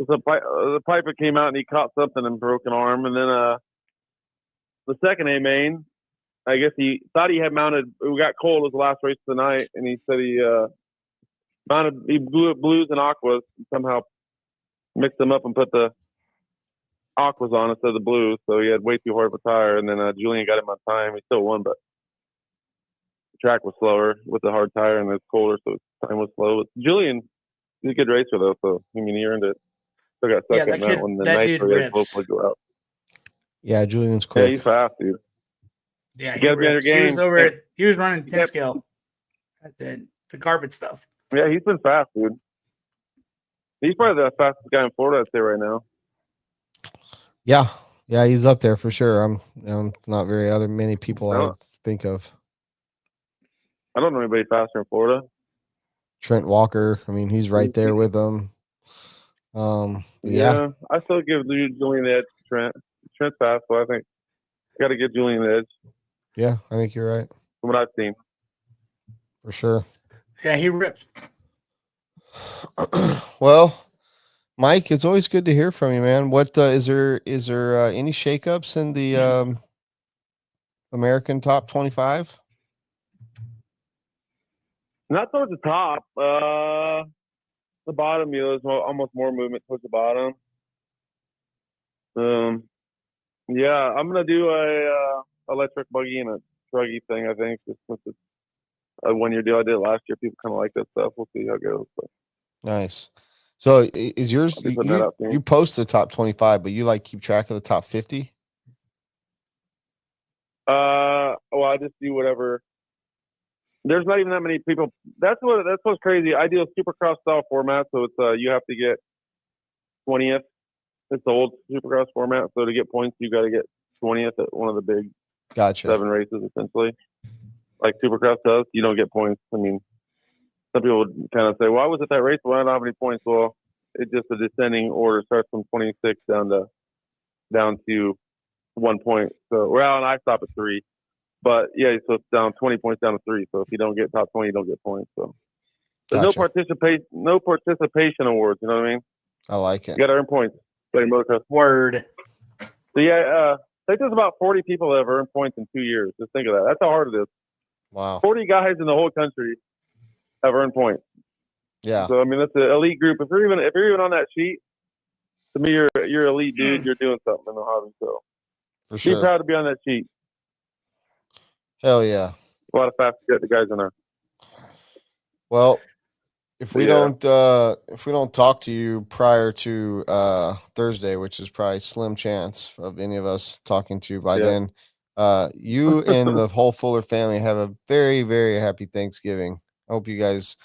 The pipe that came out and he caught something and broke an arm. And then the second A main, I guess he thought he had mounted. We got cold. It was the last race of the night, and he said he mounted. He blew blues and aquas and somehow mixed them up and put the aquas on instead of the blues. So he had way too hard of a tire. And then Julian got him on time. He still won, but the track was slower with the hard tire and it's colder, so his time was slow. Julian, he's a good racer though. So I mean, he earned it. Still got second that when the night was supposed to go out. Yeah, Julian's quick. Yeah, he's fast, dude. Yeah, he was running 10 scale at the carpet stuff. Yeah, he's been fast, dude. He's probably the fastest guy in Florida, I'd say, right now. Yeah, he's up there for sure. I'm not many people I think of. I don't know anybody faster in Florida. Trent Walker, I mean, he's right there with them. Yeah, I still give Julian the edge to Trent. Trent's fast, so I think got to give Julian the edge. Yeah, I think you're right. From what I've seen. For sure. Yeah, he rips. Well, Mike, it's always good to hear from you, man. What is there any shakeups in the American top 25? Not towards the top. The bottom, there's almost more movement towards the bottom. Yeah, I'm gonna do a electric buggy and a truggy thing. I think just since it's a 1-year deal. I did it last year. People kind of like that stuff. We'll see how it goes. But. Nice. So is yours? You post the top 25, but you keep track of the top 50? Well, I just do whatever. There's not even that many people. That's what's crazy. I do a supercross style format, so it's you have to get 20th. It's the old supercross format, so to get points, you got to get 20th at one of the big 7 races, essentially. Like supercross does, you don't get points. I mean, some people would kind of say, "Why was it that race? Why don't have any points?" Well, it's just a descending order. Starts from 26 down to 1 point. So, and I stop at 3. But yeah, so it's down 20 points down to 3. So if you don't get top 20, you don't get points. So there's no participation awards. You know what I mean? I like it. You got to earn points. Word. So yeah, I think there's about 40 people that have earned points in 2 years. Just think of that. That's how hard it is. Wow. 40 guys in the whole country have earned points. Yeah. So I mean, that's an elite group. If you're even on that sheet, to me, you're elite, dude. You're doing something in the hobby. So for sure, be proud to be on that sheet. Hell yeah. A lot of fast guys in there. Well, if we don't talk to you prior to Thursday, which is probably slim chance of any of us talking to you by then, you and the whole Fuller family have a very, very happy Thanksgiving. I hope you guys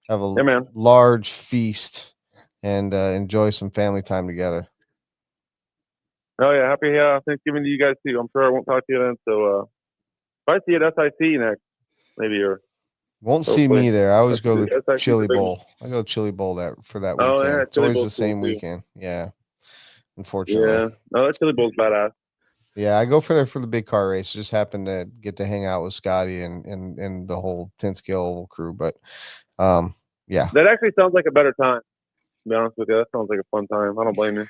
have a large feast and enjoy some family time together. Oh yeah, happy Thanksgiving to you guys too. I'm sure I won't talk to you then. So if I see you at SIC next, maybe or Won't see hopefully. me there. I always go to SIC the is Chili a big one. Bowl. I go to Chili Bowl for that Oh weekend. yeah, It's Chili always the Bowl's cool, same too. weekend. Yeah. Unfortunately. Yeah, no, that Chili Bowl's badass. Yeah, I go for the big car race. Just happened to get to hang out with Scotty and the whole 10 scale crew. But yeah, That actually sounds like a better time. To be honest with you, that sounds like a fun time. I don't blame you.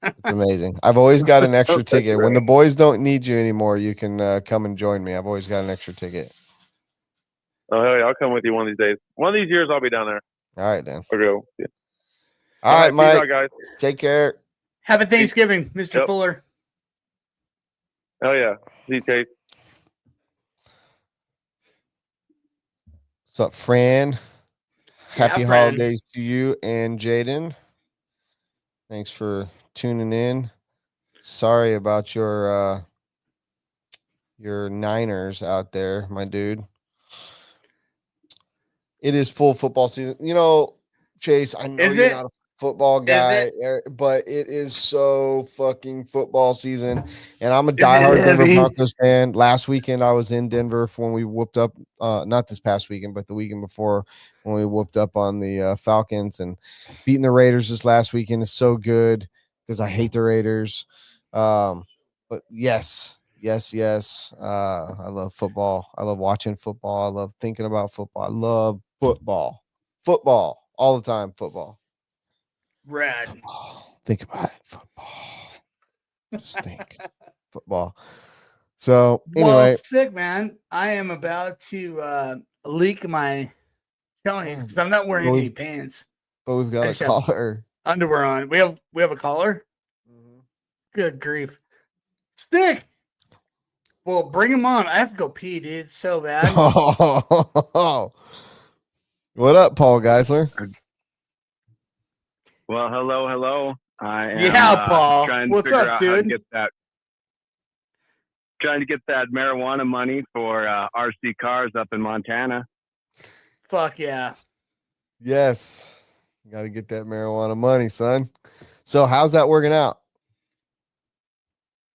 it's amazing. I've always got an extra That's ticket. When great. the boys don't need you anymore, you can come and join me. I've always got an extra ticket. Oh hell yeah, I'll come with you one of these days. One of these years, I'll be down there. All right, then. I'll go. Yeah. All right, peace Mike. out, guys. Take care. Happy Thanksgiving, Mr. Yep. Fuller. Hell yeah. See you, Chase. What's up, Fran? Happy Fran. holidays to you and Jaden. Thanks for tuning in. Sorry about your Niners out there, my dude. It is full football season. You know, Chase, I know Is you're it? not a football guy, it? but it is so fucking football season. And I'm a diehard Denver heavy? Broncos fan. Last weekend, I was in Denver for when we whooped up, not this past weekend, but the weekend before when we whooped up on the Falcons, and beating the Raiders this last weekend is so good because I hate the Raiders. But yes. I love football. I love watching football. I love thinking about football. I love football all the time. Football. Rad. Football. Think about it. Football. Just think. Football. So Well, anyway, sick, man. I am about to leak my chonies because I'm not wearing any pants. but we've got I a just have caller. Underwear on. We have a caller. Good grief. Stick. Well, bring him on. I have to go pee, dude. It's so bad. What up, Paul Geisler? Well, hello. I am Paul. trying to What's figure up, out dude? how to get that. Trying to get that marijuana money for RC cars up in Montana. Fuck yeah. Yes. Got to get that marijuana money, son. So how's that working out?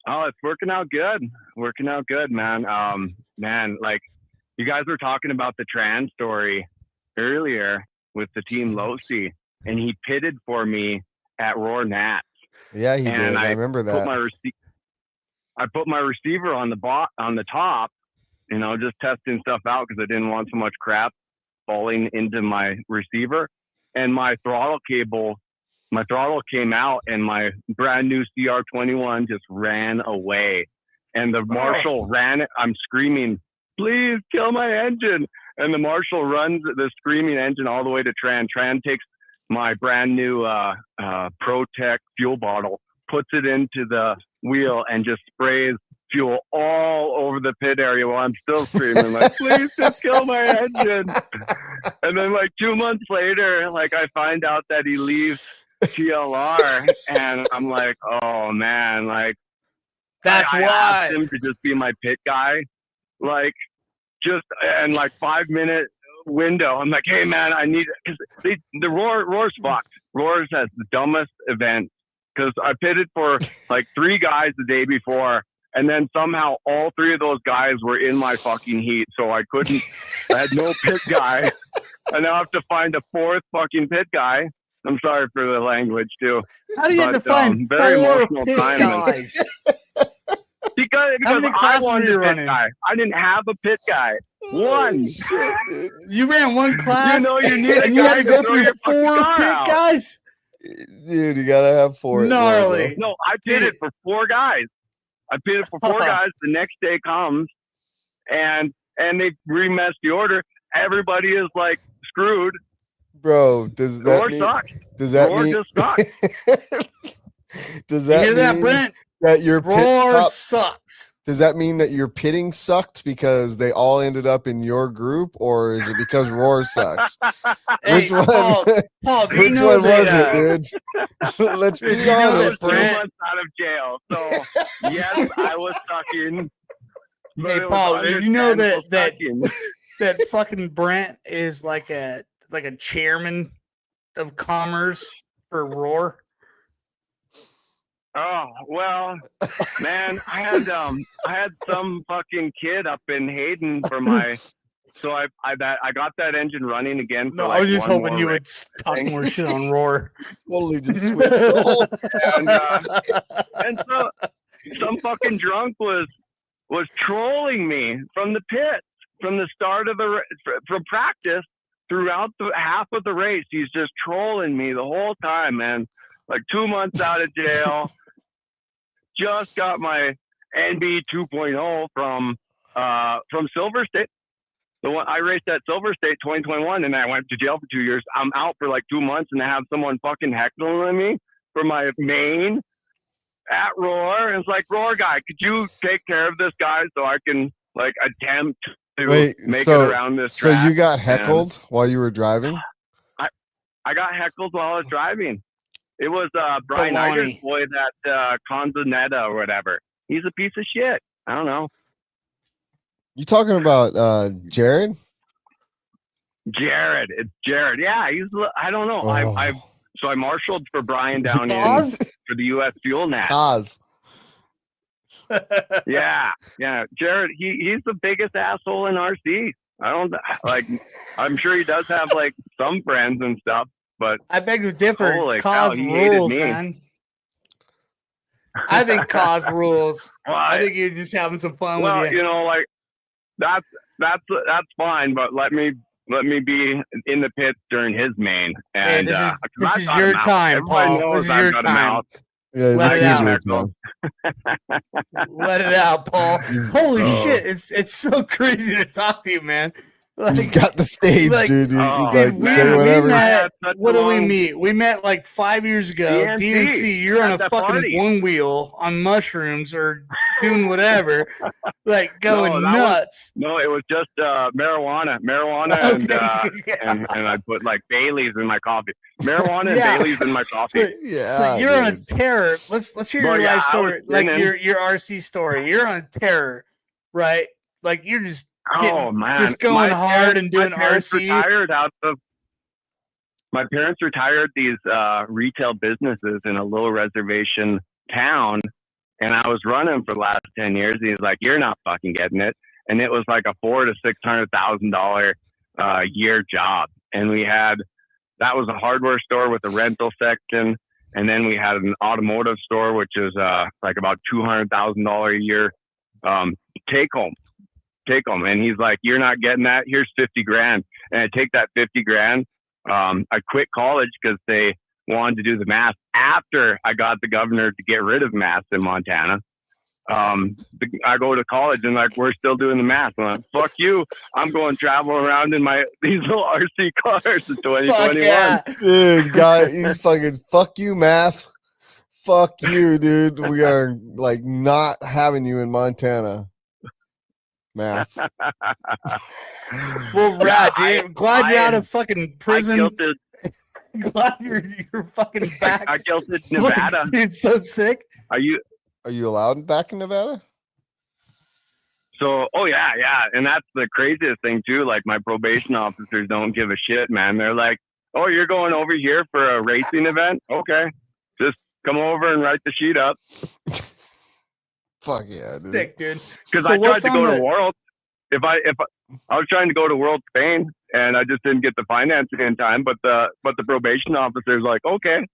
Oh, it's working out good. Man. Man, like you guys were talking about the trans story earlier with the team Losi, and he pitted for me at Roar Nats. Yeah, he did. I remember that. I put my receiver on the top, you know, just testing stuff out because I didn't want so much crap falling into my receiver. And my throttle came out, and my brand new CR21 just ran away. And the marshal ran it. I'm screaming, "Please kill my engine!" And the marshal runs the screaming engine all the way to Tran. Tran takes my brand new ProTech fuel bottle, puts it into the wheel, and just sprays fuel all over the pit area while I'm still screaming, like, "Please just kill my engine." And then like 2 months later, like I find out that he leaves TLR, and I'm like, oh man, like that's I why asked him to just be my pit guy, like just and like 5-minute window. I'm like, hey man, I need, because the Roar's fucked. Roar's has the dumbest event because I pitted for like 3 guys the day before, and then somehow all 3 of those guys were in my fucking heat, so I had no pit guy. I now have to find a 4th fucking pit guy. I'm sorry for the language too. How do you have to find very 4 emotional pit time. guys? Because I wanted a pit guy. I didn't have a pit guy. One. Shit, dude. You ran one class. You know you need a and you had guy to go to throw through your 4 fucking pit car out. guys. Dude, you gotta have 4. Gnarly. No, I pitted for 4 guys. I pitted for 4 guys. The next day comes, and they remessed the order. Everybody is like screwed. Bro, does that Roar mean? sucks. Does that Roar mean? just sucks. Does that You hear that, mean Brent? that your pit Roar stopped? sucks. Does that mean that your pitting sucked because they all ended up in your group, or is it because Roar sucks? Which Hey, one? Paul, do you Which know one was that, it, dude? Let's Did be you know I honest. was 2 Brent- months out of jail, so yes, I was sucking. but Hey, it was Paul, did you know understandable that sucking. that fucking Brent is like a chairman of commerce for Roar? Oh, well, man, I had some fucking kid up in Hayden for my, so I got that engine running again for No, like I was just one hoping more you race. would talk more shit on Roar. Totally just switched the whole. And so some fucking drunk was trolling me from the pit, from the start of from practice throughout the half of the race. He's just trolling me the whole time, man. Like 2 months out of jail. Just got my NB 2.0 from Silver State. The one I raced at Silver State 2021, and I went to jail for 2 years. I'm out for like 2 months, and I have someone fucking heckling me for my main at Roar. And it's like, Roar guy, could you take care of this guy so I can like attempt to make it around this track? So you got heckled while you were driving? I got heckled while I was driving. It was Brian Eider's boy, that Conzanetta or whatever. He's a piece of shit. I don't know. You talking about Jared? Jared. It's Jared. Yeah, I don't know. Oh. So I marshaled for Brian down in for the U.S. Fuel Nat. Cause. Yeah. Jared, he's the biggest asshole in RC. I don't like. I'm sure he does have like some friends and stuff, but I beg to differ. Holy Cause cow, he hated rules, me. man. I think Cause rules. Well, I think you're just having some fun well, with you. you know, like that's fine, but let me be in the pits during his main. And this is your time, Paul. This is your time. Yeah, Let it out. time. Let it out, Paul. Holy shit! It's so crazy to talk to you, man. Like, you got the stage, like, dude. You, dude, say whatever. What did we meet? We met like 5 years ago. DNC, you're on a fucking one wheel on mushrooms or doing whatever, like going nuts. It was just marijuana, Okay. and I put like Bailey's in my coffee. Marijuana and Bailey's in my coffee. So you're on a terror. Let's hear your life story, like your RC story. You're on a terror, right? Like you're just just going hard and doing RC. My parents retired these retail businesses in a low reservation town, and I was running for the last 10 years. And he's like, "You're not fucking getting it," and it was like a $400,000 to $600,000 year job, and that was a hardware store with a rental section, and then we had an automotive store, which is like about $200,000 a year take home. And he's like, "You're not getting that. Here's 50 grand." And I take that 50 grand. I quit college because they wanted to do the math after I got the governor to get rid of math in Montana. I go to college and like, we're still doing the math. I'm like, fuck you. I'm going travel around in these little RC cars in 2021. Yeah. Dude, guy, he's fucking fuck you, math. Fuck you, dude. We are like not having you in Montana. Math. Well, Rad, dude, glad you're out of fucking prison. Glad you're fucking back. I guilted Nevada. It's so sick. Are you allowed back in Nevada? So, yeah. And that's the craziest thing too. Like my probation officers don't give a shit, man. They're like, "Oh, you're going over here for a racing event? Okay. Just come over and write the sheet up." Fuck yeah, dude. Sick, dude. Because I tried to go to World. If I was trying to go to World Spain and I just didn't get the financing in time, but the probation officer's like, "Okay."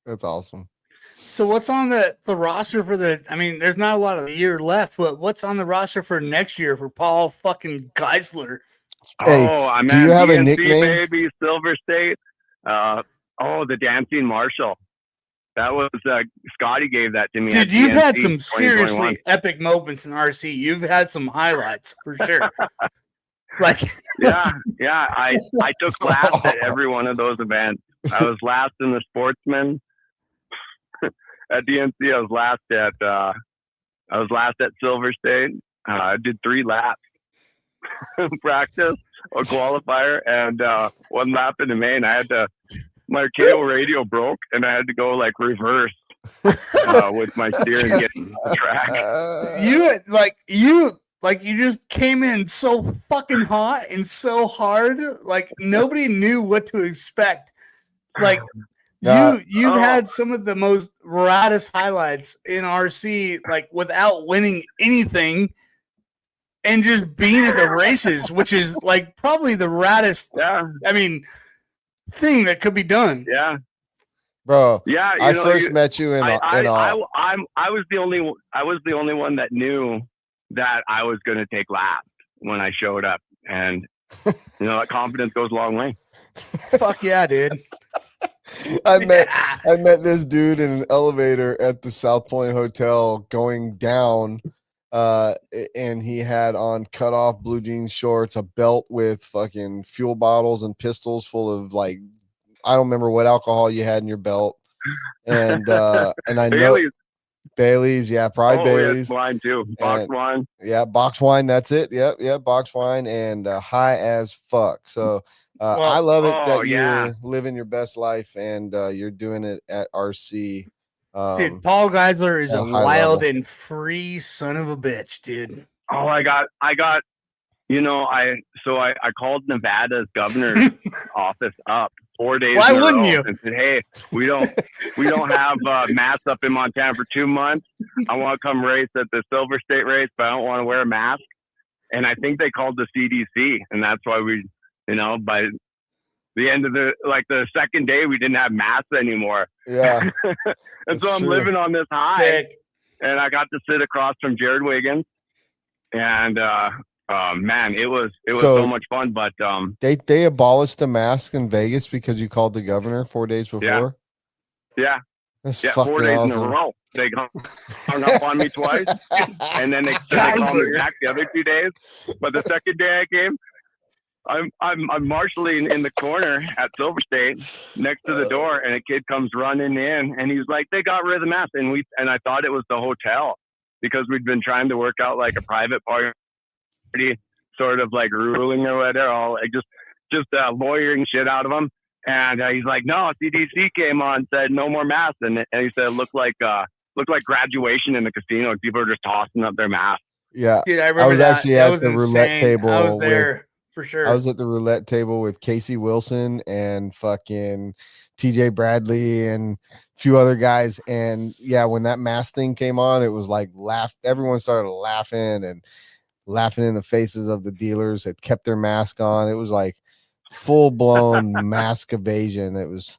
That's awesome. So what's on the roster for there's not a lot of the year left, but what's on the roster for next year for Paul fucking Geisler? Hey, do you have a nickname? Baby, Silver State. The Dancing Marshal. That was Scotty gave that to me. Dude, you've had some seriously epic moments in RC. You've had some highlights for sure. yeah. I took last at every one of those events. I was last in the Sportsman. At DNC, I was last at Silver State. I did 3 laps practice, a qualifier, and 1 lap in the main. My cable radio broke, and I had to go like reverse with my steering getting the track. You just came in so fucking hot and so hard, like nobody knew what to expect. Like You've had some of the most raddest highlights in RC, like without winning anything and just being at the races, which is like probably the raddest. Yeah. I mean, thing that could be done. Yeah. Bro. Yeah. I first met you in I was the only one that knew that I was going to take last when I showed up, and that confidence goes a long way. Fuck yeah, dude. I met this dude in an elevator at the South Point Hotel going down, and he had on cut off blue jean shorts, a belt with fucking fuel bottles and pistols full of, like, I don't remember what alcohol you had in your belt, and I know Bailey's, yeah, probably Bailey's. Yeah, wine too, box wine. Yeah, box wine. That's it. Yep, box wine, and high as fuck. So I love it that you're living your best life and you're doing it at RC. Dude, Paul Geisler is a wild level. and free son of a bitch, dude. Oh, I got. I called Nevada's governor's office up 4 days. Why in a wouldn't row you? And said, hey, we don't have masks up in Montana for 2 months. I want to come race at the Silver State race, but I don't want to wear a mask. And I think they called the CDC, and that's why we, by the end of the second day, we didn't have masks anymore. Yeah. And so I'm living on this high. Sick. And I got to sit across from Jared Wiggins, and man, it was so much fun. But they abolished the mask in Vegas because you called the governor 4 days before. Yeah. That's 4 days awesome. in a row. They hung up on me twice, and then they called me back the other 2 days. But the second day I came, I'm marshalling in the corner at Silver State next to the door, and a kid comes running in, and he's like, "They got rid of the mask," and I thought it was the hotel because we'd been trying to work out like a private party, sort of like ruling or whatever, all like just lawyering shit out of him. And he's like, "No, CDC came on, said no more masks," and he said it looked like graduation in the casino. People are just tossing up their masks. Yeah, Dude, I I was that. actually That at the was roulette insane. table. I was there for sure. I was at the roulette table with Casey Wilson and fucking TJ Bradley and a few other guys. And yeah, when that mask thing came on, it was like everyone started laughing in the faces of the dealers that kept their mask on. It was like full blown mask evasion. It was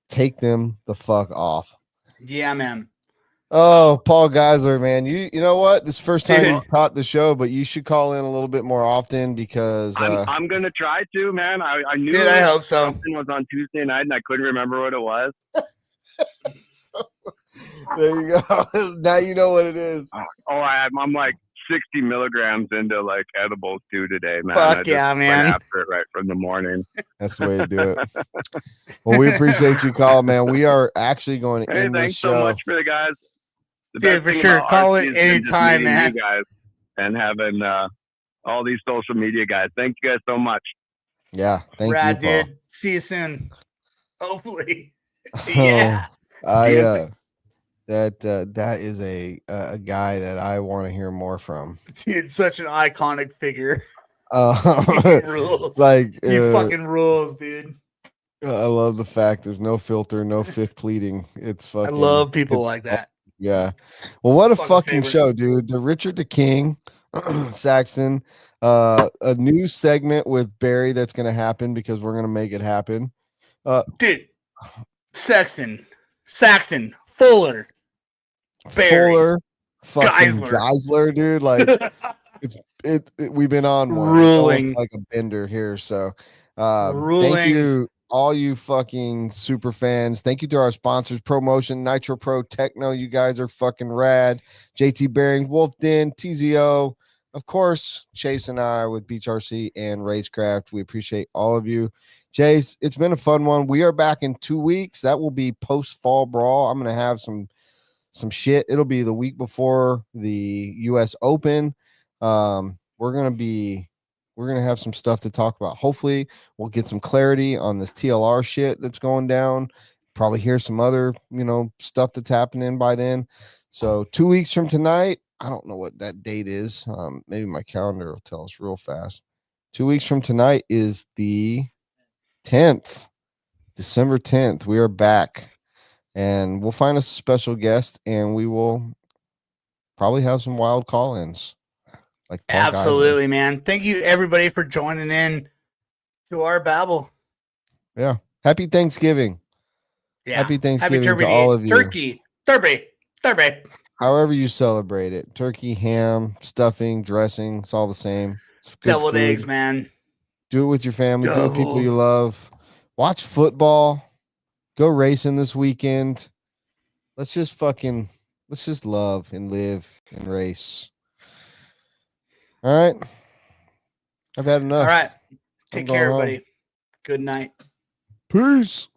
take them the fuck off. Yeah, man. Oh, Paul Geisler, man. You know what? This is the first time you caught the show, but you should call in a little bit more often because I'm gonna try to, man. I knew I hope so. Something was on Tuesday night and I couldn't remember what it was. There you go. Now you know what it is. I'm like 60 milligrams into like edibles too today, man. Fuck yeah, man. Went after it right from the morning. That's the way to do it. Well, we appreciate you calling, man. We are actually going to end thanks this show. so much for the guys. The Dude, best for thing sure. about Call RC it has been just anytime, meeting man. You guys and having all these social media guys. Thank you guys so much. Yeah, thank Rad, you, Paul. dude. See you soon. Hopefully. Yeah. That is a guy that I want to hear more from. Dude, such an iconic figure. Rules. Like you fucking rules, dude. I love the fact there's no filter, no fifth pleading. It's fucking. I love people like that. Yeah. Well, what a fucking favorite. show, dude. The Richard the King, Saxton, a new segment with Barry that's going to happen because we're going to make it happen. Dude, Saxton, Fuller, Barry, Fuller, fucking Geisler. Geisler, dude. Like we've been on one. Ruling. It's almost like a bender here. So Ruling. thank you, all you fucking super fans. Thank you to our sponsors, ProMotion, Nitro Pro, Techno. You guys are fucking rad. JT Bearing, Wolf Den, TZO, of course, Chase and I with Beach RC and Racecraft. We appreciate all of you. Chase, it's been a fun one. We are back in 2 weeks. That will be post fall brawl. I'm gonna have some shit. It'll be the week before the US Open. We're gonna have some stuff to talk about. Hopefully we'll get some clarity on this TLR shit that's going down. Probably hear some other, stuff that's happening by then. So 2 weeks from tonight, I don't know what that date is. Maybe my calendar will tell us real fast. 2 weeks from tonight is the 10th. December 10th, we are back, and we'll find us a special guest, and we will probably have some wild call-ins. Like Paul Geisler. Absolutely, man. Thank you, everybody, for joining in to our babble. Yeah. Happy Thanksgiving. Yeah. Happy Thanksgiving Turkey to all of you. Turkey. However you celebrate it. Turkey, ham, stuffing, dressing. It's all the same. It's good Deviled food. eggs, man. Do it with your family. Do it with people Deviled. you love. Watch football. Go racing this weekend. Let's just love and live and race. All right. I've had enough. All right. I'm Take going care, home. everybody. Good night. Peace.